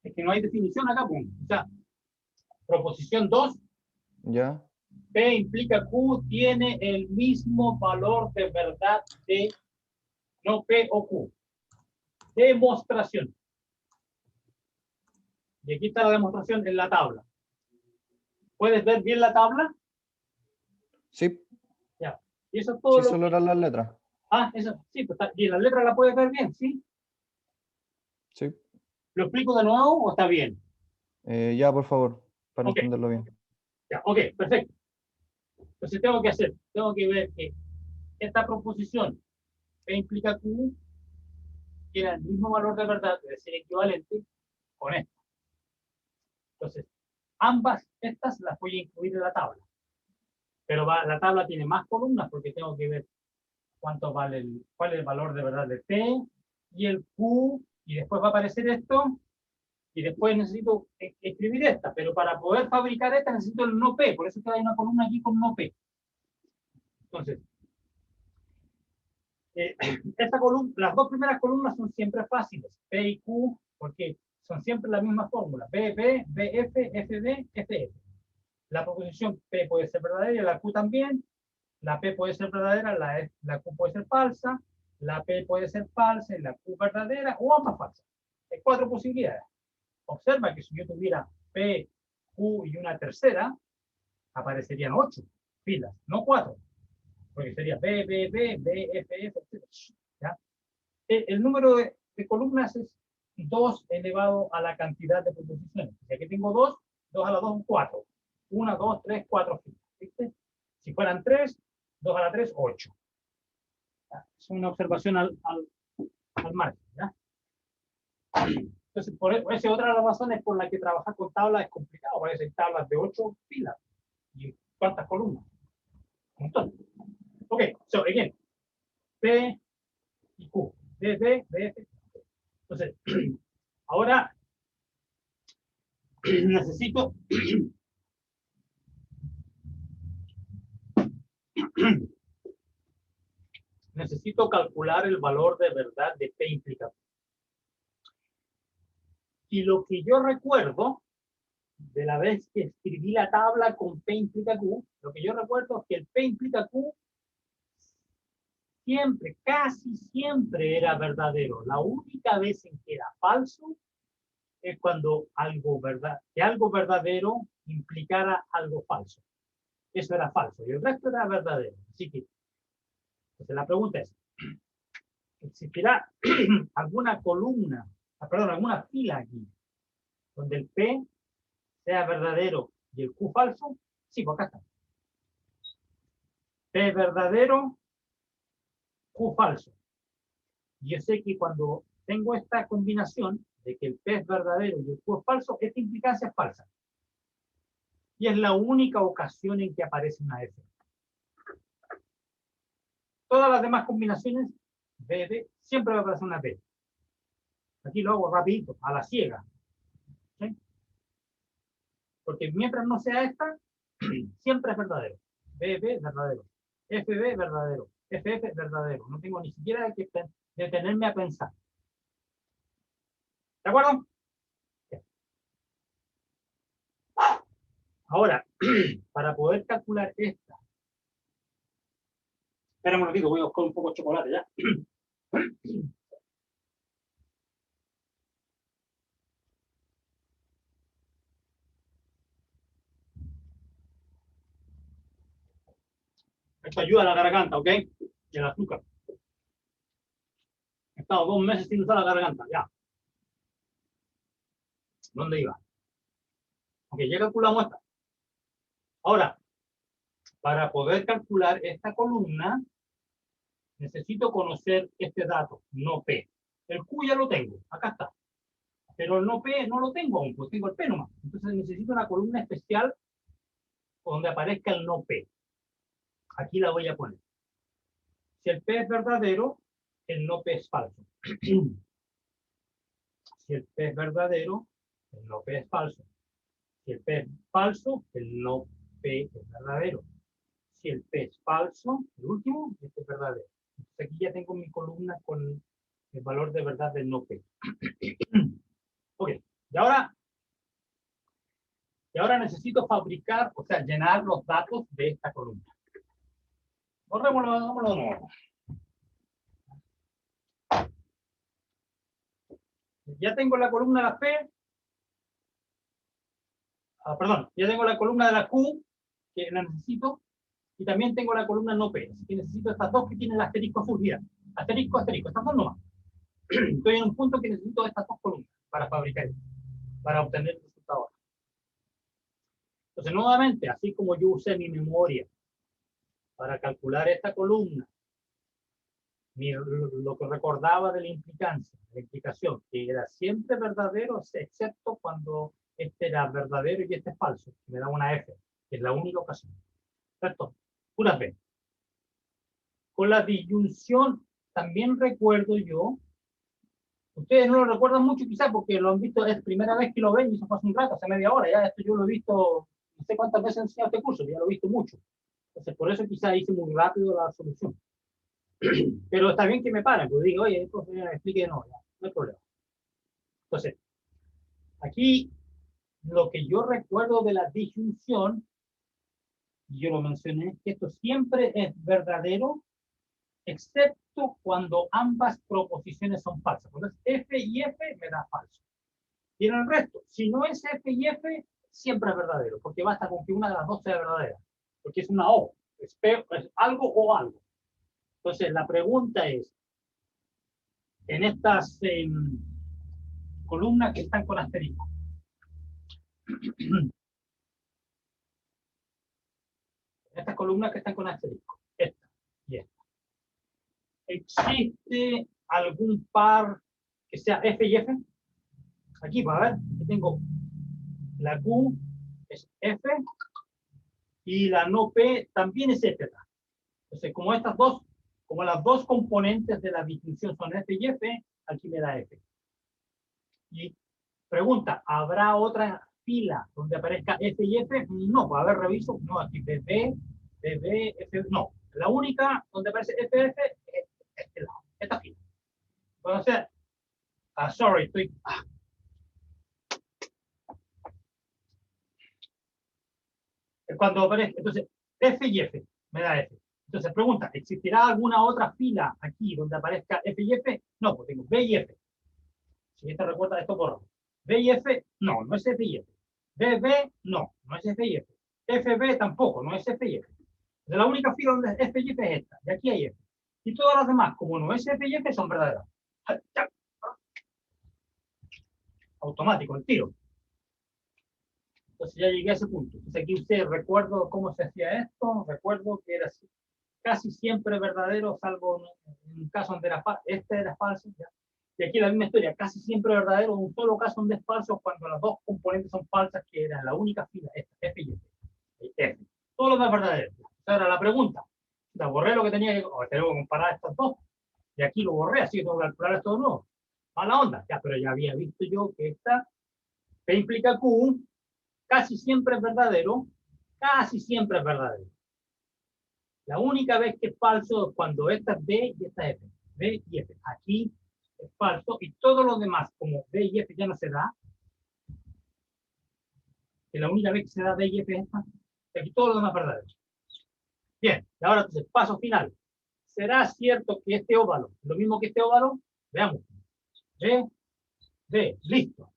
Es que no hay definición acá, pues. O sea, proposición 2, ¿Ya? P implica Q tiene el mismo valor de verdad de no P o Q. Demostración. Y aquí está la demostración en la tabla. ¿Puedes ver bien la tabla? Sí, Ya. Y eso es todo sí, lo solo que... eran las letras. Ah, eso, sí, pues está... y la letra la puedes ver bien, ¿sí? Sí. ¿Lo explico de nuevo o está bien? Ya, por favor, para Ok, entenderlo bien. ya, ok, perfecto. Entonces tengo que ver que esta proposición P implica Q tiene el mismo valor de verdad, es decir, equivalente con esta. Entonces, ambas estas las voy a incluir en la tabla. Pero la tabla tiene más columnas porque tengo que ver cuánto vale cuál es el valor de verdad de P y el Q, y después va a aparecer esto, y después necesito escribir esta, pero para poder fabricar esta necesito el no P, por eso es que hay una columna aquí con no P. Entonces, esta columna, las dos primeras columnas son siempre fáciles, P y Q, porque son siempre la misma fórmula, BP, BF, FB, FF. La proposición P puede ser verdadera y la Q también, la P puede ser verdadera, la Q puede ser falsa, la P puede ser falsa y la Q verdadera o ambas falsas. Hay cuatro posibilidades. Observa que si yo tuviera P, Q y una tercera, aparecerían 8 filas, no 4, porque sería B, B, B, B, F, F, etc. ¿Ya? El número de columnas es 2 elevado a la cantidad de proposiciones. Si aquí tengo 2, 2 a la 2 son 4. 1, 2, 3, 4 filas. ¿Viste? Si fueran 3, 2 a la 3, 8. ¿Ya? Es una observación al margen. ¿Ya? Entonces, por esa es otra de las razones por las que trabajar con tablas es complicado. Porque hay tablas de 8 filas. ¿Y cuántas columnas? Un montón. Ok, so again. P y Q. D, D, D, F. Entonces, ahora necesito necesito calcular el valor de verdad de P implica Q. Y lo que yo recuerdo de la vez que escribí la tabla con P implica Q, lo que yo recuerdo es que el P implica Q siempre, casi siempre era verdadero. La única vez en que era falso es cuando que algo verdadero implicara algo falso. Eso era falso y el resto era verdadero. Así que, entonces la pregunta es, ¿existirá alguna columna, perdón, alguna fila aquí donde el P sea verdadero y el Q falso? Sí, pues acá está. P verdadero, Q falso. Y yo sé que cuando tengo esta combinación de que el P es verdadero y el Q es falso, esta implicancia es falsa. Y es la única ocasión en que aparece una F. Todas las demás combinaciones, B, siempre va a aparecer una P. Aquí lo hago rapidito, a la ciega. ¿Sí? Porque mientras no sea esta, siempre es verdadero. B, verdadero. FB, verdadero. FF, verdadero. No tengo ni siquiera que detenerme a pensar. ¿De acuerdo? Ahora, para poder calcular esta, espera un momentito, voy a buscar un poco de chocolate ya. Esto ayuda a la garganta, ¿ok? Y el azúcar. He estado 2 meses sin usar la garganta, ya. ¿Dónde iba? Ok, ya calculamos esta. Ahora, para poder calcular esta columna, necesito conocer este dato, no P. El Q ya lo tengo, acá está. Pero el no P no lo tengo aún, pues tengo el P nomás. Entonces necesito una columna especial donde aparezca el no P. Aquí la voy a poner. Si el P es verdadero, el no P es falso. Si el P es verdadero, el no P es falso. Si el P es falso, el no P es verdadero. Si el P es falso, el último, este es verdadero. Entonces aquí ya tengo mi columna con el valor de verdad del no P. Ok, y ahora necesito fabricar, o sea, llenar los datos de esta columna. Borrémoslo, hagámoslo de nuevo. Ya tengo la columna de la P. Perdón, ya tengo la columna de la Q, que la necesito, y también tengo la columna no P. Así que necesito estas dos que tienen el asterisco azul. Mira, asterisco, asterisco, estas dos nomás. Estoy en un punto que necesito estas dos columnas para fabricar esto, para obtener el resultado. Entonces, nuevamente, así como yo usé mi memoria para calcular esta columna, lo que recordaba de la implicancia, la implicación, que era siempre verdadero, excepto cuando este era verdadero y este es falso, que me da una F, que es la única ocasión. ¿Cierto? Puras B. Con la disyunción, también recuerdo yo, ustedes no lo recuerdan mucho quizás porque lo han visto, es la primera vez que lo ven y eso fue hace un rato, hace media hora, ya esto yo lo he visto, no sé cuántas veces he enseñado este curso, ya lo he visto mucho. Entonces, por eso quizás hice muy rápido la solución. Pero está bien que me paren, porque digo, oye, esto me explique de nuevo, ya, no hay problema. Entonces, aquí lo que yo recuerdo de la disyunción, y yo lo mencioné, que esto siempre es verdadero, excepto cuando ambas proposiciones son falsas. Entonces, F y F me da falso. Y en el resto, si no es F y F, siempre es verdadero, porque basta con que una de las dos sea verdadera, porque es una O, es algo o algo. Entonces, la pregunta es, en estas columnas que están con asterisco, estas columnas que están con asterisco, esta y esta, ¿existe algún par que sea F y F? Aquí, para ver, yo tengo la Q es F y la no P también es F. Entonces, como estas dos, como las dos componentes de la distinción son F y F, aquí me da F. Y pregunta, ¿habrá otra fila donde aparezca F y F? No, a ver, reviso. No, aquí BB, BB, F, no. La única donde aparece FF es este lado, esta fila. Entonces, sorry, estoy... Cuando aparece, entonces, F y F, me da F. Entonces, pregunta, ¿existirá alguna otra fila aquí donde aparezca F y F? No, pues tengo B y F. Si esta recuerda esto, por B y F, no, no es F y F. BB, no, no es F y F. FB tampoco, no es F y F. Entonces, la única fila donde es F y F es esta, y aquí hay F. Y todas las demás, como no es F y F, son verdaderas. Automático, el tiro. Entonces ya llegué a ese punto. Entonces aquí ustedes recuerdo cómo se hacía esto, recuerdo que era casi siempre verdadero, salvo en un caso donde este era falso. ¿Ya? Y aquí la misma historia, casi siempre verdadero, en un solo caso donde es falso, cuando las dos componentes son falsas, que era la única fila, esta, F y F. F. Todo lo demás es verdadero. Esa era la pregunta. La borré lo que tenía que, tengo que comparar estas dos, y aquí lo borré, así que tengo que calcular esto de nuevo. Mala onda, ya, pero ya había visto yo que esta P implica Q, casi siempre es verdadero, casi siempre es verdadero. La única vez que es falso es cuando esta es B y esta es F. B y F. Aquí es falso y todo lo demás, como B y F ya no se da, que la única vez que se da B y F es esta, aquí todo lo demás es verdadero. Bien, y ahora entonces, paso final. ¿Será cierto que este óvalo, lo mismo que este óvalo? Veamos. B, B, listo.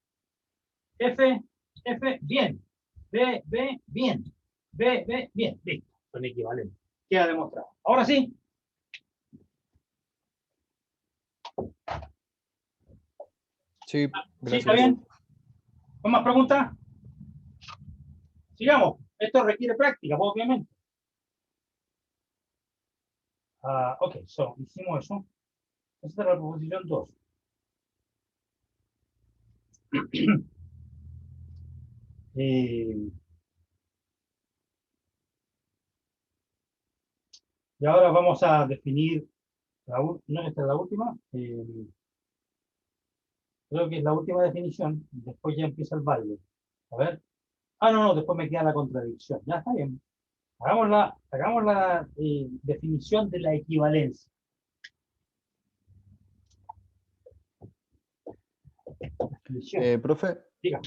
F, F, bien. B, B, bien. B, B, bien, listo. Son equivalentes. Queda demostrado. Ahora sí. Sí, ¿Sí gracias. está bien? ¿Con más preguntas? Sigamos. Esto requiere práctica, obviamente. Ok, hicimos eso. Esta es la proposición 2. Y ahora vamos a definir, no, esta es la última. Creo que es la última definición, después ya empieza el baile. A ver. Ah, no, no, después me queda la contradicción. Ya está bien. Hagamos la definición de la equivalencia. Definición. Profe, Diga.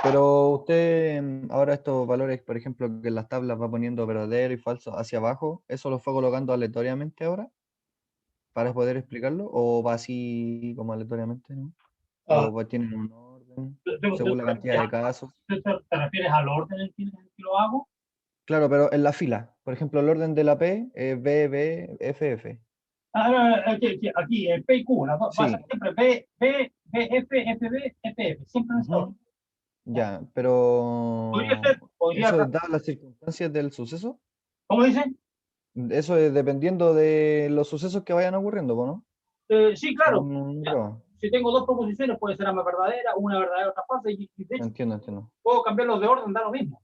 pero usted ahora estos valores, por ejemplo, que en las tablas va poniendo verdadero y falso hacia abajo, ¿eso lo fue colocando aleatoriamente ahora para poder explicarlo? ¿O va así como aleatoriamente, no? Ah, Tienen un orden ¿te según la cantidad de casos? refieres al orden en el que lo hago? Claro, pero en la fila, por ejemplo, el orden de la P es B, B, F, F. Ah, no, aquí, P y Q, las dos, va a ser Sí, siempre B, F, FB, siempre en ese orden. ujú, ya, pero Podría, eso es dado las circunstancias del suceso. ¿cómo dice? Eso es dependiendo de los sucesos que vayan ocurriendo, po, ¿no? Sí, claro. Según una Ya. prueba. Si tengo dos proposiciones, puede ser ambas verdaderas, una verdadera, otra falsa, y de hecho Entiendo, entiendo. puedo cambiarlos de orden, da lo mismo.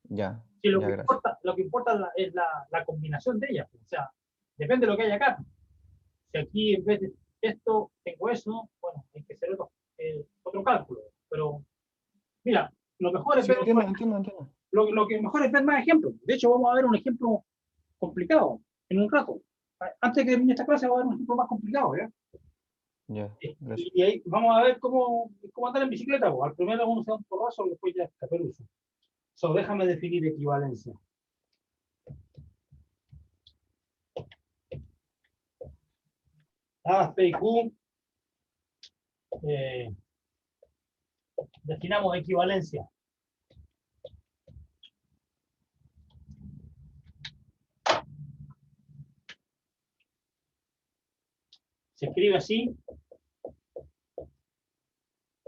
Ya, Si ya, gracias. lo que importa es la combinación de ellas. O sea, depende de lo que haya acá. Si aquí en vez de esto tengo eso, bueno, hay que hacer otro cálculo. Pero mira, lo mejor es Sí, ver entiendo, entiendo, entiendo. lo que mejor es ver más ejemplos. De hecho, vamos a ver un ejemplo complicado en un rato. Antes de que termine esta clase, vamos a ver un ejemplo más complicado, ¿ya? Ya, gracias. Y ahí vamos a ver cómo andar en bicicleta. Pues. Al primero uno se da un porrazo y después ya es caperuso. So, déjame definir equivalencia. A, P y Q. Eh, Definamos equivalencia. Se escribe así,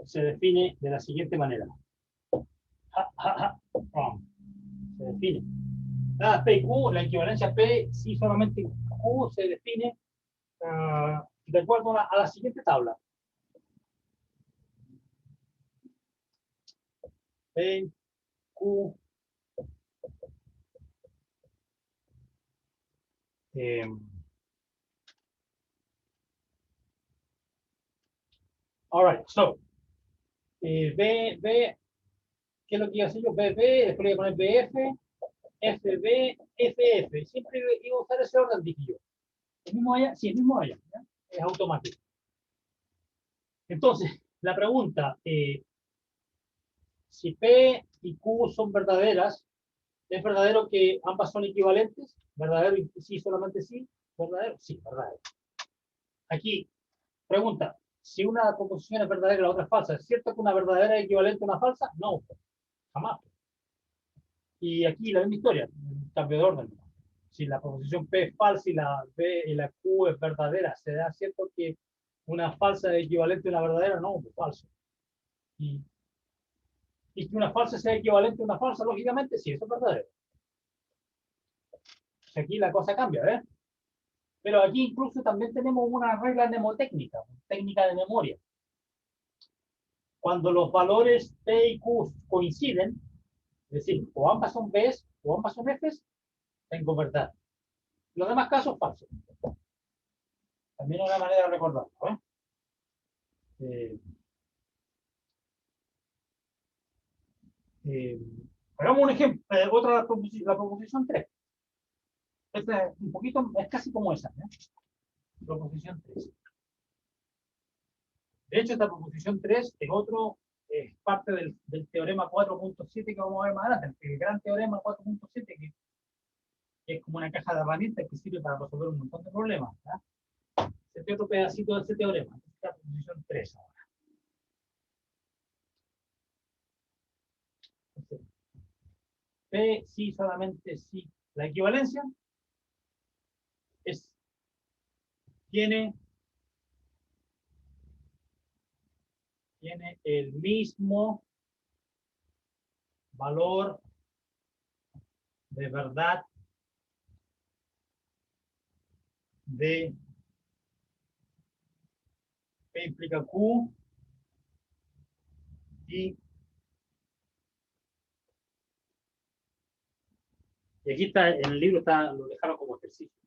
se define de la siguiente manera. Se define. A, P y Q, la equivalencia P, si solamente Q se define de acuerdo a la siguiente tabla. P, Q, all right, so, B, ¿qué es lo que iba a hacer yo? BB, después voy a poner BF, FB, FF. Siempre iba a usar ese orden, dije yo. ¿El mismo allá? Sí, el mismo allá. ¿Ya? Es automático. Entonces, la pregunta, si P y Q son verdaderas, ¿es verdadero que ambas son equivalentes? ¿Verdadero y sí, solamente sí? ¿Verdadero? Sí, verdadero. Aquí, pregunta, si una proposición es verdadera y la otra es falsa, ¿es cierto que una verdadera es equivalente a una falsa? No, jamás. Y aquí la misma historia, cambio de orden. Si la proposición P es falsa y la B y la Q es verdadera, ¿será cierto que una falsa es equivalente a una verdadera? No, pues falso. Y que una falsa sea equivalente a una falsa, lógicamente, sí, eso es verdadero. Aquí la cosa cambia, ¿ves? Pero aquí incluso también tenemos una regla mnemotécnica, técnica de memoria. Cuando los valores P y Q coinciden, es decir, o ambas son Bs o ambas son Fs, tengo verdad. Los demás casos, falsos. También una manera de recordarlo, ¿eh? Hagamos un ejemplo, la proposición 3. Esta es un poquito, es casi como esa, ¿eh? Proposición 3. De hecho, esta proposición 3 es parte del teorema 4.7 que vamos a ver más adelante, el gran teorema 4.7 que es como una caja de herramientas que sirve para resolver un montón de problemas. ¿Ya? Este otro pedacito de ese teorema, esta proposición 3 ahora. Entonces, P, sí, solamente sí. La equivalencia tiene el mismo valor de verdad de P implica Q y aquí está, en el libro lo dejaron como ejercicio.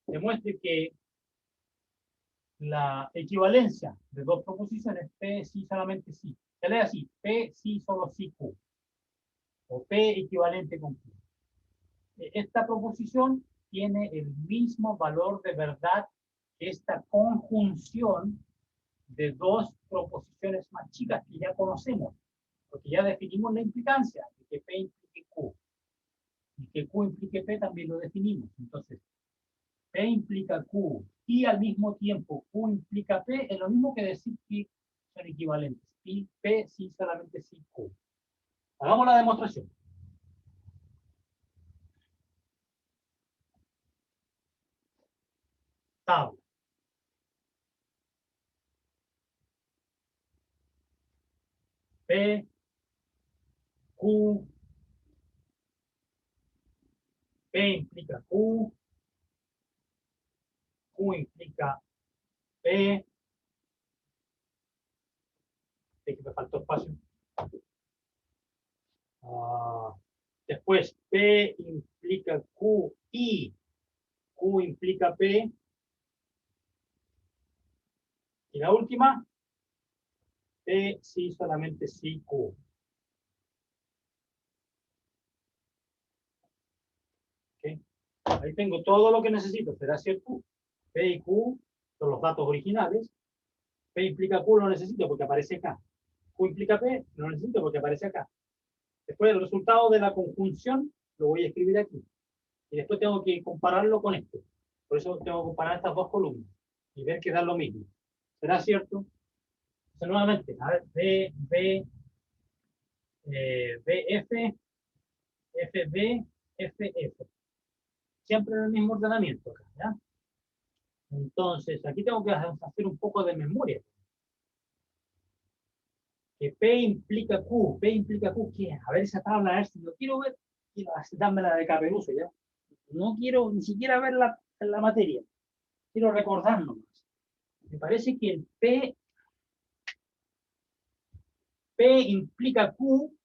Demuestre que la equivalencia de dos proposiciones, P sí solamente sí. Se lee así, P sí solo sí Q. O P equivalente con Q. Esta proposición tiene el mismo valor de verdad que esta conjunción de dos proposiciones más chicas que ya conocemos, porque ya definimos la implicancia de que P implique Q. Y que Q implique P también lo definimos. Entonces, P implica Q y al mismo tiempo Q implica P, es lo mismo que decir que son equivalentes. Y P sí solamente sí Q. Hagamos la demostración. Tabla. P, Q, P implica Q, Q implica P, que me faltó espacio. Después P implica Q y Q implica P. Y la última, P sí solamente sí Q. ¿Okay? Ahí tengo todo lo que necesito, será cierto. P y Q son los datos originales. P implica Q lo necesito porque aparece acá. Q implica P lo necesito porque aparece acá. Después el resultado de la conjunción lo voy a escribir aquí. Y después tengo que compararlo con esto. Por eso tengo que comparar estas dos columnas y ver que da lo mismo. ¿Será cierto? Entonces, nuevamente, a ver, BF, FB, FF. Siempre en el mismo ordenamiento acá, ¿ya? Entonces, aquí tengo que hacer un poco de memoria. Que P implica Q, ¿qué es? A ver esa tabla, a ver si lo quiero ver, quiero dármela de Caperuso, ¿ya? No quiero ni siquiera ver la materia, quiero recordarlo más. Me parece que el P implica Q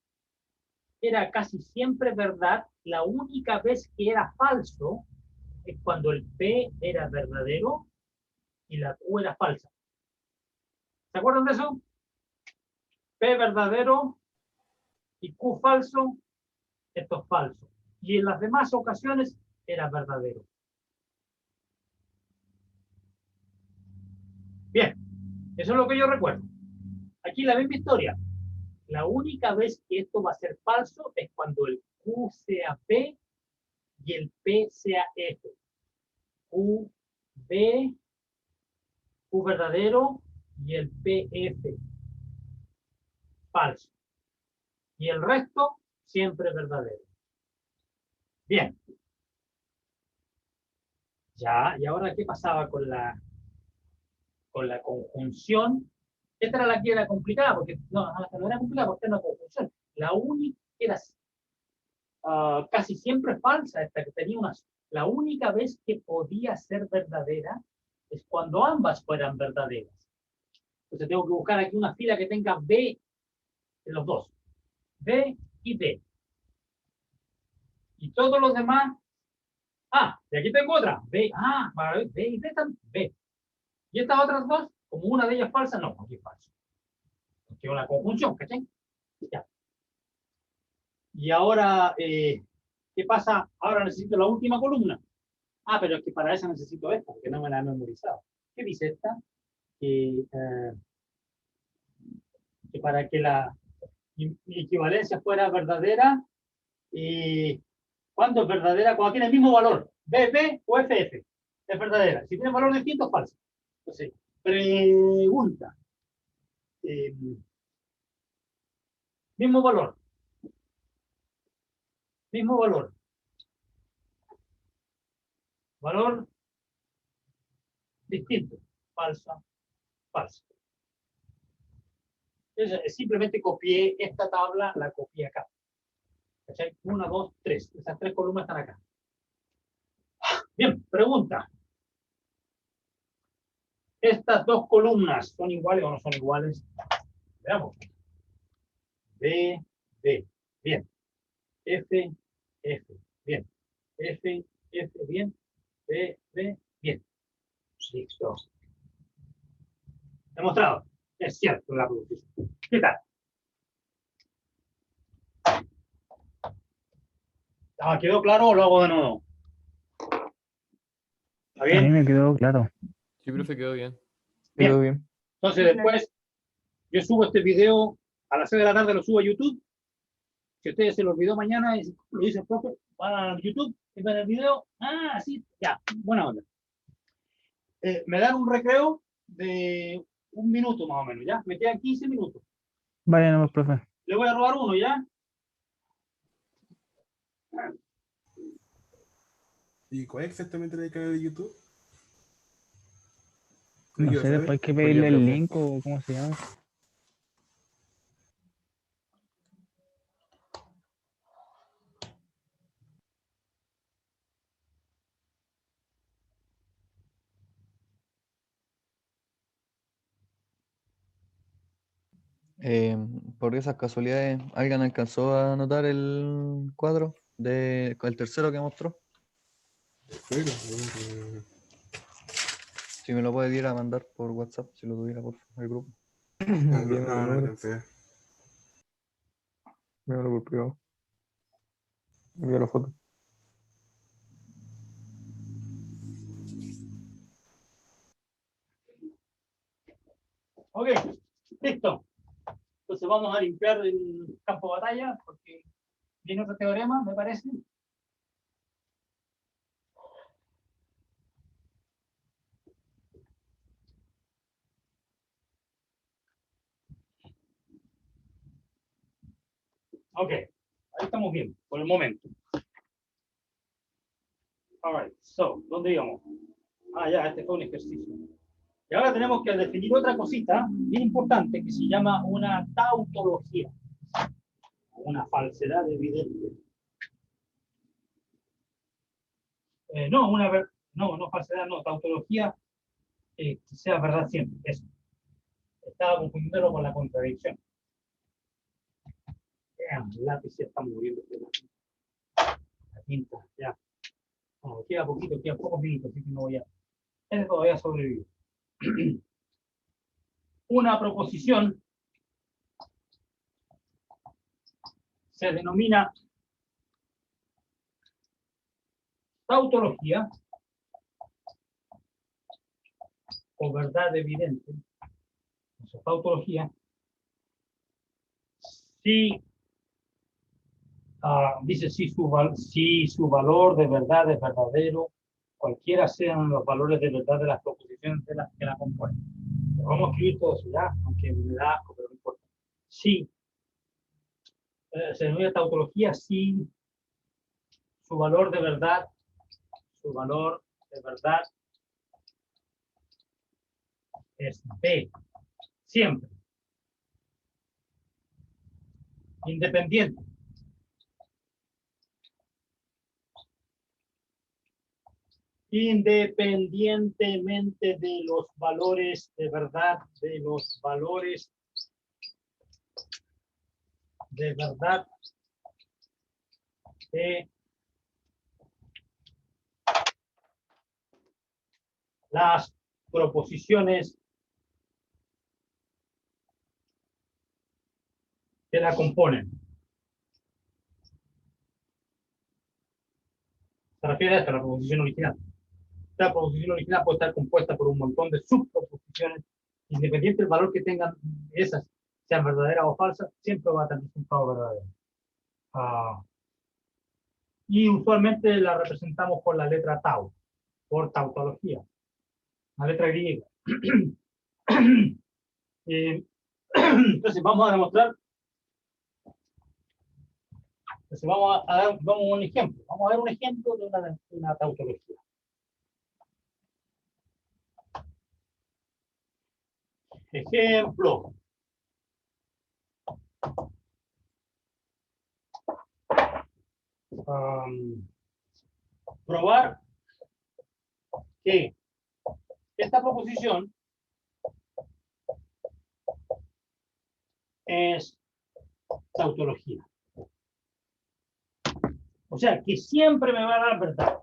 era casi siempre verdad, la única vez que era falso es cuando el P era verdadero y la Q era falsa. ¿Se acuerdan de eso? P verdadero y Q falso, esto es falso. Y en las demás ocasiones era verdadero. Bien, eso es lo que yo recuerdo. Aquí la misma historia. La única vez que esto va a ser falso es cuando el Q sea P y el P sea F. Q, B, Q verdadero y el PF falso. Y el resto siempre verdadero. Bien. Ya, y ahora, ¿qué pasaba con la conjunción? Esta era la que era complicada, porque no era complicada porque era una conjunción. La única era casi siempre falsa, esta que tenía unas. La única vez que podía ser verdadera es cuando ambas fueran verdaderas. Entonces tengo que buscar aquí una fila que tenga B en los dos. B y D. Y todos los demás. Y aquí tengo otra. B, B y D también. B. Y estas otras dos, como una de ellas falsa, no, aquí es falso. Porque es una conjunción, ¿cachai? Ya. Y ahora, ¿qué pasa? Ahora necesito la última columna. Pero es que para esa necesito esta, porque no me la he memorizado. ¿Qué dice esta? Que para que la equivalencia fuera verdadera, ¿cuándo es verdadera? Cuando tiene el mismo valor, BB o FF. Es verdadera. Si tiene valor distinto, es falsa. Entonces, pregunta. Mismo valor. Mismo valor. Valor distinto. Falsa. Falsa. Entonces, simplemente copié esta tabla, la copié acá. ¿Cachai? 1, 2, 3. Esas tres columnas están acá. Bien, pregunta. ¿Estas dos columnas son iguales o no son iguales? Veamos. B, B. Bien. F, F. Bien. F, F. Bien. B, B. Bien. Listo. Demostrado. Es cierto la proposición. ¿Qué tal? ¿Quedó claro o lo hago de nuevo? ¿Está A mí bien? me quedó claro. Sí, profe, quedó bien. Quedó bien. Entonces después yo subo este video a las 6 de la tarde, lo subo a YouTube. Si a ustedes se lo olvidó mañana, lo dice el profe, van a YouTube y ven el video. Ah, sí, ya, buena onda. Me dan un recreo de 1 minuto más o menos, ¿ya? Me quedan 15 minutos. Vaya nomás, profe. Le voy a robar uno, ¿ya? ¿Y cuál es exactamente el canal de YouTube? No Quiero sé, saber. después hay que Oye, pedirle el profe. link o cómo se llama. Por esas casualidades, ¿alguien alcanzó a anotar el cuadro el tercero que mostró? Bueno, Si me lo puede ir a mandar por WhatsApp, si lo tuviera por el grupo. Envíame el no número, alcancé. envíamelo por privado. Envía la foto. Ok, listo. Entonces vamos a limpiar el campo de batalla porque viene otro teorema, me parece. Ok, ahí estamos bien, por el momento. Alright, so, ¿dónde íbamos? Ya, este fue un ejercicio. Y ahora tenemos que definir otra cosita bien importante que se llama una tautología. Una falsedad evidente. No, falsedad, no, tautología, que sea verdad siempre. Eso. Estaba confundiéndolo con la contradicción. El lápiz se está moviendo. La tinta, ya. No, queda poquito, queda pocos minutos, así que no voy a. Este todavía sobrevive. Una proposición se denomina tautología o verdad evidente. O sea, tautología. Si dice si su valor de verdad es verdadero, cualquiera sean los valores de verdad de las proposiciones de las que la componen. Pero vamos a escribir todo eso ya, aunque me da asco, pero no importa. Si se denomina tautología si su valor de verdad es B, siempre, independiente. Independientemente de los valores de verdad, de las proposiciones que la componen. Se refiere a esta, la proposición original. Esta proposición original puede estar compuesta por un montón de subproposiciones, independiente del valor que tengan esas, sean verdaderas o falsas, siempre va a tener resultado verdadero. Y usualmente la representamos con la letra tau, por tautología, la letra griega. Entonces vamos a demostrar. Entonces vamos a dar un ejemplo. Vamos a ver un ejemplo de una tautología. Ejemplo. Probar que esta proposición es tautología. O sea, que siempre me va a dar verdad,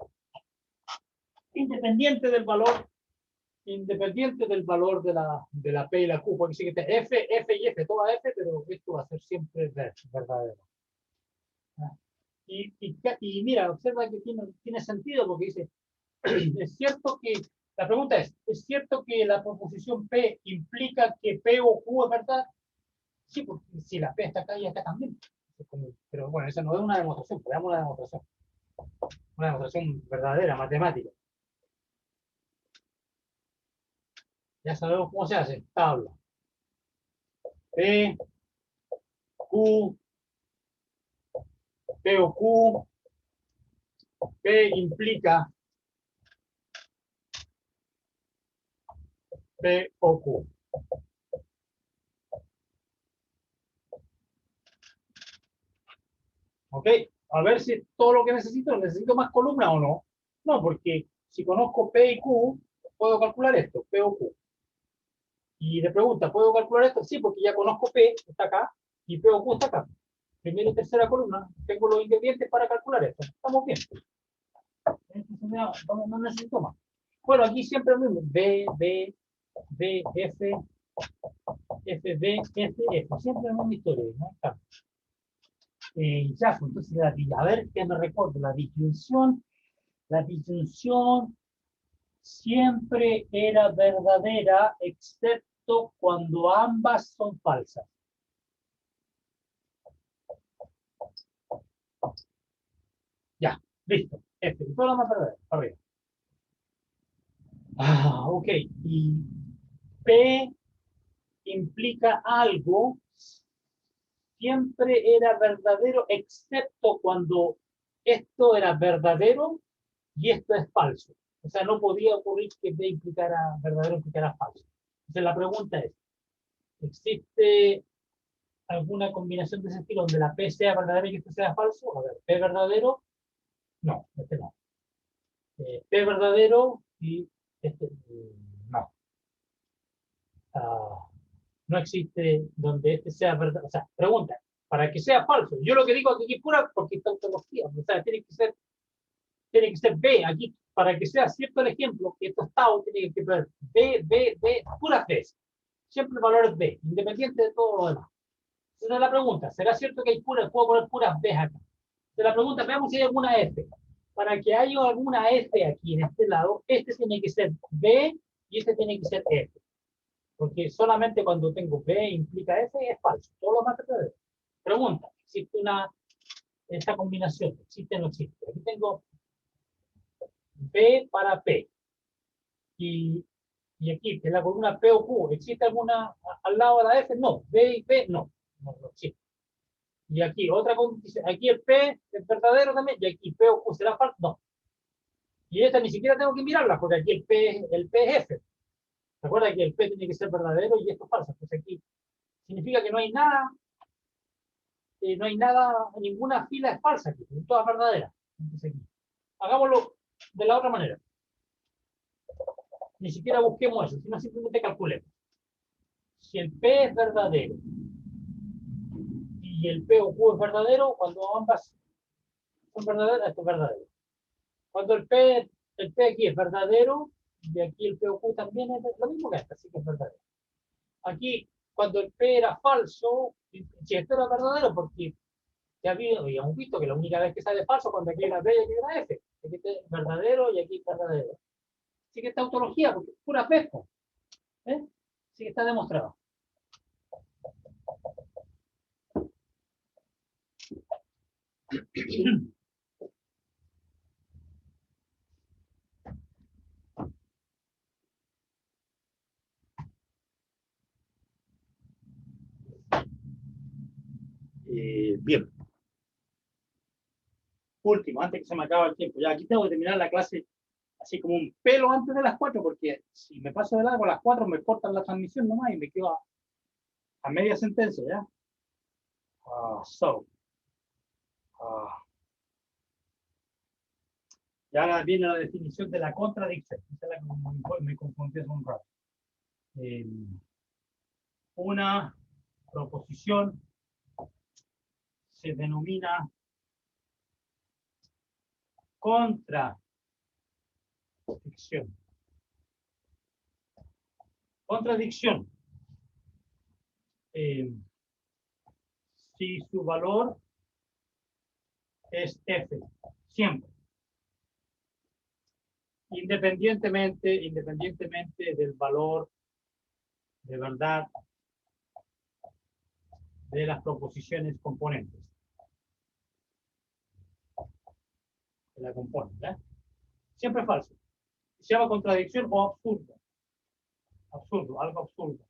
independiente del valor independiente del valor de la P y la Q, porque si que F, F y F, toda F, pero esto va a ser siempre verdadero. Y mira, observa que tiene sentido porque dice, es cierto que, la pregunta ¿es cierto que la proposición P implica que P o Q es verdad? Sí, porque si la P está acá y acá también. Pero bueno, esa no es una demostración, veamos una demostración. Una demostración verdadera, matemática. Ya sabemos cómo se hace, tabla. P, Q, P o Q, P implica P o Q. ¿Ok? A ver si es todo lo que necesito. ¿Necesito más columnas o no? No, porque si conozco P y Q, puedo calcular esto, P o Q. Y le pregunta, ¿puedo calcular esto? Sí, porque ya conozco P, está acá, y P o Q está acá. Primera y tercera columna, tengo los ingredientes para calcular esto. Estamos bien. No necesito más. Bueno, aquí siempre lo mismo. B, B, B, F, F, B, F, F. Siempre la misma historia, ¿no? Ya, pues, entonces, a ver qué me recuerdo. La disyunción siempre era verdadera, excepto cuando ambas son falsas. Ya, listo. F, todo lo más verdadero. Arriba. Ok. Y P implica algo, siempre era verdadero, excepto cuando esto era verdadero y esto es falso. O sea, no podía ocurrir que B implicara verdadero, implicara falso. Entonces la pregunta es, ¿existe alguna combinación de ese estilo donde la P sea verdadera y esto sea falso? A ver, P verdadero, no, este no. P verdadero y este no. No existe donde este sea verdad. O sea, pregunta, para que sea falso. Yo lo que digo aquí es pura porque está tautología. O sea, tiene que ser B. Aquí, para que sea cierto el ejemplo, que esto está, tiene que ser B, B, B, puras B. Siempre el valor es B, independiente de todo lo demás. Esa es la pregunta. ¿Será cierto que hay puras? Puedo poner puras B acá. Se la pregunta, veamos si hay alguna F. Para que haya alguna F aquí en este lado, este tiene que ser B y este tiene que ser F. Porque solamente cuando tengo B implica F es falso. Todo lo más verdadero. Pregunta, ¿existe esta combinación? ¿Existe o no existe? Aquí tengo B para P. Y aquí, en la columna P o Q, ¿existe alguna al lado de la F? No. B y P, no. No existe. Y aquí, otra condición. Aquí el P es verdadero también. Y aquí P o Q será falso. No. Y esta ni siquiera tengo que mirarla, porque aquí el P es F. Recuerda que el P tiene que ser verdadero y esto es falso. Entonces aquí significa que no hay nada, ninguna fila es falsa aquí, son todas verdaderas. Entonces aquí, hagámoslo de la otra manera. Ni siquiera busquemos eso, sino simplemente calculemos. Si el P es verdadero y el P o Q es verdadero, cuando ambas son verdaderas, esto es verdadero. Cuando el P aquí es verdadero, y aquí el P o Q también es lo mismo que esta, así que es verdadero. Aquí, cuando el P era falso, si esto era verdadero, porque ya habíamos visto que la única vez que sale falso cuando aquí era B y aquí era F. Aquí es verdadero y aquí es verdadero. Así que esta tautología, porque es pura pesca. ¿Eh? Así que está demostrado. Bien. Último, antes que se me acabe el tiempo. Ya aquí tengo que terminar la clase así como un pelo antes de las 4, porque si me paso de largo a las 4 me cortan la transmisión nomás y me quedo a media sentencia, ¿ya? Y ahora viene la definición de la contradicción. Esa es la que me confundí hace un rato. Una proposición se denomina contradicción. Contradicción. Si su valor es f, siempre. Independientemente del valor de verdad de las proposiciones componentes. Que la componen, ¿eh? Siempre es falso. Se llama contradicción o absurdo. Absurdo, algo absurdo.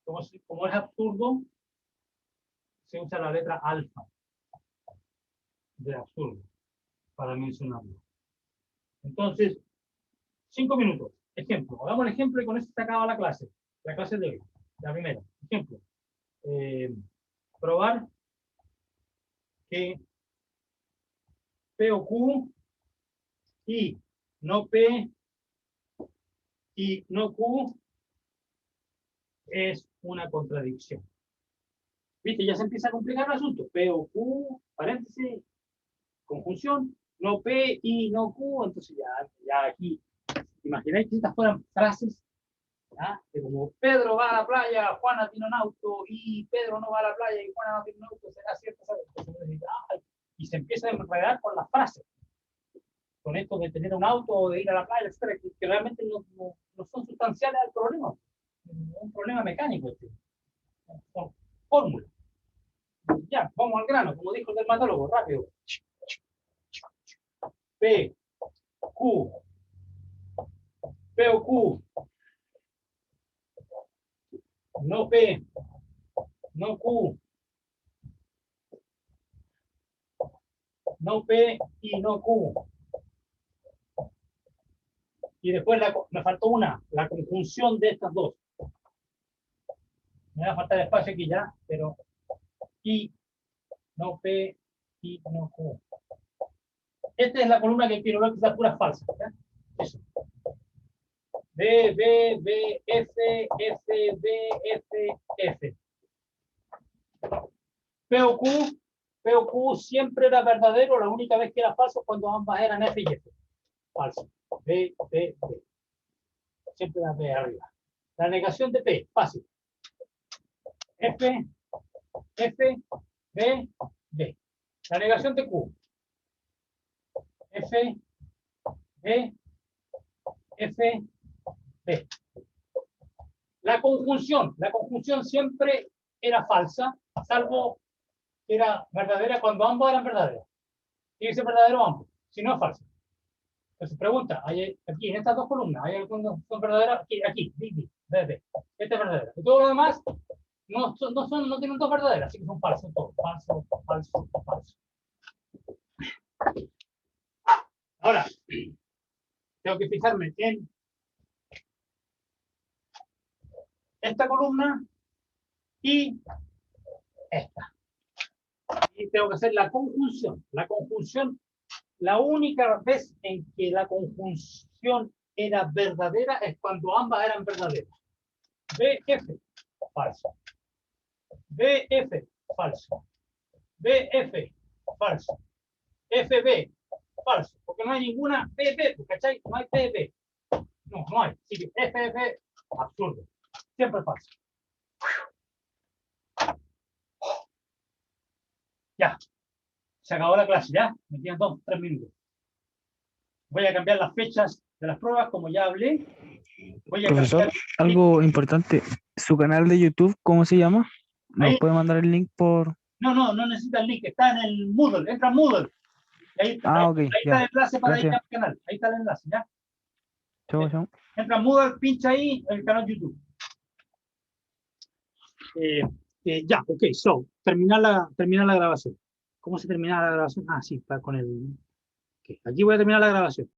Como es absurdo, se usa la letra alfa de absurdo para mencionarlo. Entonces, 5 minutos. Ejemplo. Hagamos el ejemplo y con esto se acaba la clase. La clase de hoy. La primera. Ejemplo. Probar que P o Q y no P y no Q es una contradicción. ¿Viste? Ya se empieza a complicar el asunto. P o Q, paréntesis, conjunción, no P y no Q. Entonces ya aquí, imagináis que estas fueran frases, ¿ah? Que como Pedro va a la playa, Juana tiene un auto, y Pedro no va a la playa y Juana no tiene un auto, será cierto. Y se empieza a enredar con las frases. Con esto de tener un auto o de ir a la playa, etcétera, que realmente no son sustanciales al problema. Un problema mecánico. Son fórmulas. Ya, vamos al grano, como dijo el dermatólogo, rápido. P, Q, P o Q, no P, no Q, no P y no Q. Y después me faltó una, la conjunción de estas dos. Me va a faltar espacio aquí ya, pero y no P y no Q. Esta es la columna que quiero ver que está pura falsa. ¿Ya? Eso. B, B, B, F, F, B, F, F. P o Q siempre era verdadero, la única vez que era falso cuando ambas eran F y F. Falso. B, B, B. Siempre la B arriba. La negación de P, fácil. F, F, B, B. La negación de Q. F, B, F, B. La conjunción siempre era falsa, salvo que era verdadera cuando ambos eran verdaderos. Tiene que ser verdadero ambos, si no es falso. Entonces pregunta, aquí en estas dos columnas, ¿hay alguna que son verdaderas? Aquí, B, B, B. Esta es verdadera. Y todo lo demás no tienen dos verdaderas, así que son falsos todos. Falso, falso, falso. Ahora, tengo que fijarme en esta columna y esta. Y tengo que hacer la conjunción. La conjunción, la única vez en que la conjunción era verdadera es cuando ambas eran verdaderas. BF, falso. BF, falso. BF, falso. FB, falso. Porque no hay ninguna BB, ¿cachai? No hay BB. No hay. Así que FF, absurdo. Siempre falso. Ya. Se acabó la clase, ya. Me quedan 2-3 minutos. Voy a cambiar las fechas de las pruebas, como ya hablé. Voy a Profesor, cambiar... algo importante. ¿Su canal de YouTube, cómo se llama? ¿Nos Ahí. puede mandar el link por...? No necesita el link. Está en el Moodle. Entra en Moodle. Ahí está, Ok, ahí está ya. el enlace para ir Gracias. al canal. Ahí está el enlace, ¿ya? Chau, chau. Entra en Moodle, pincha ahí el canal YouTube. Ya, ok, so, terminar la grabación. ¿Cómo se termina la grabación? Ah, sí, con el... Okay. Aquí voy a terminar la grabación.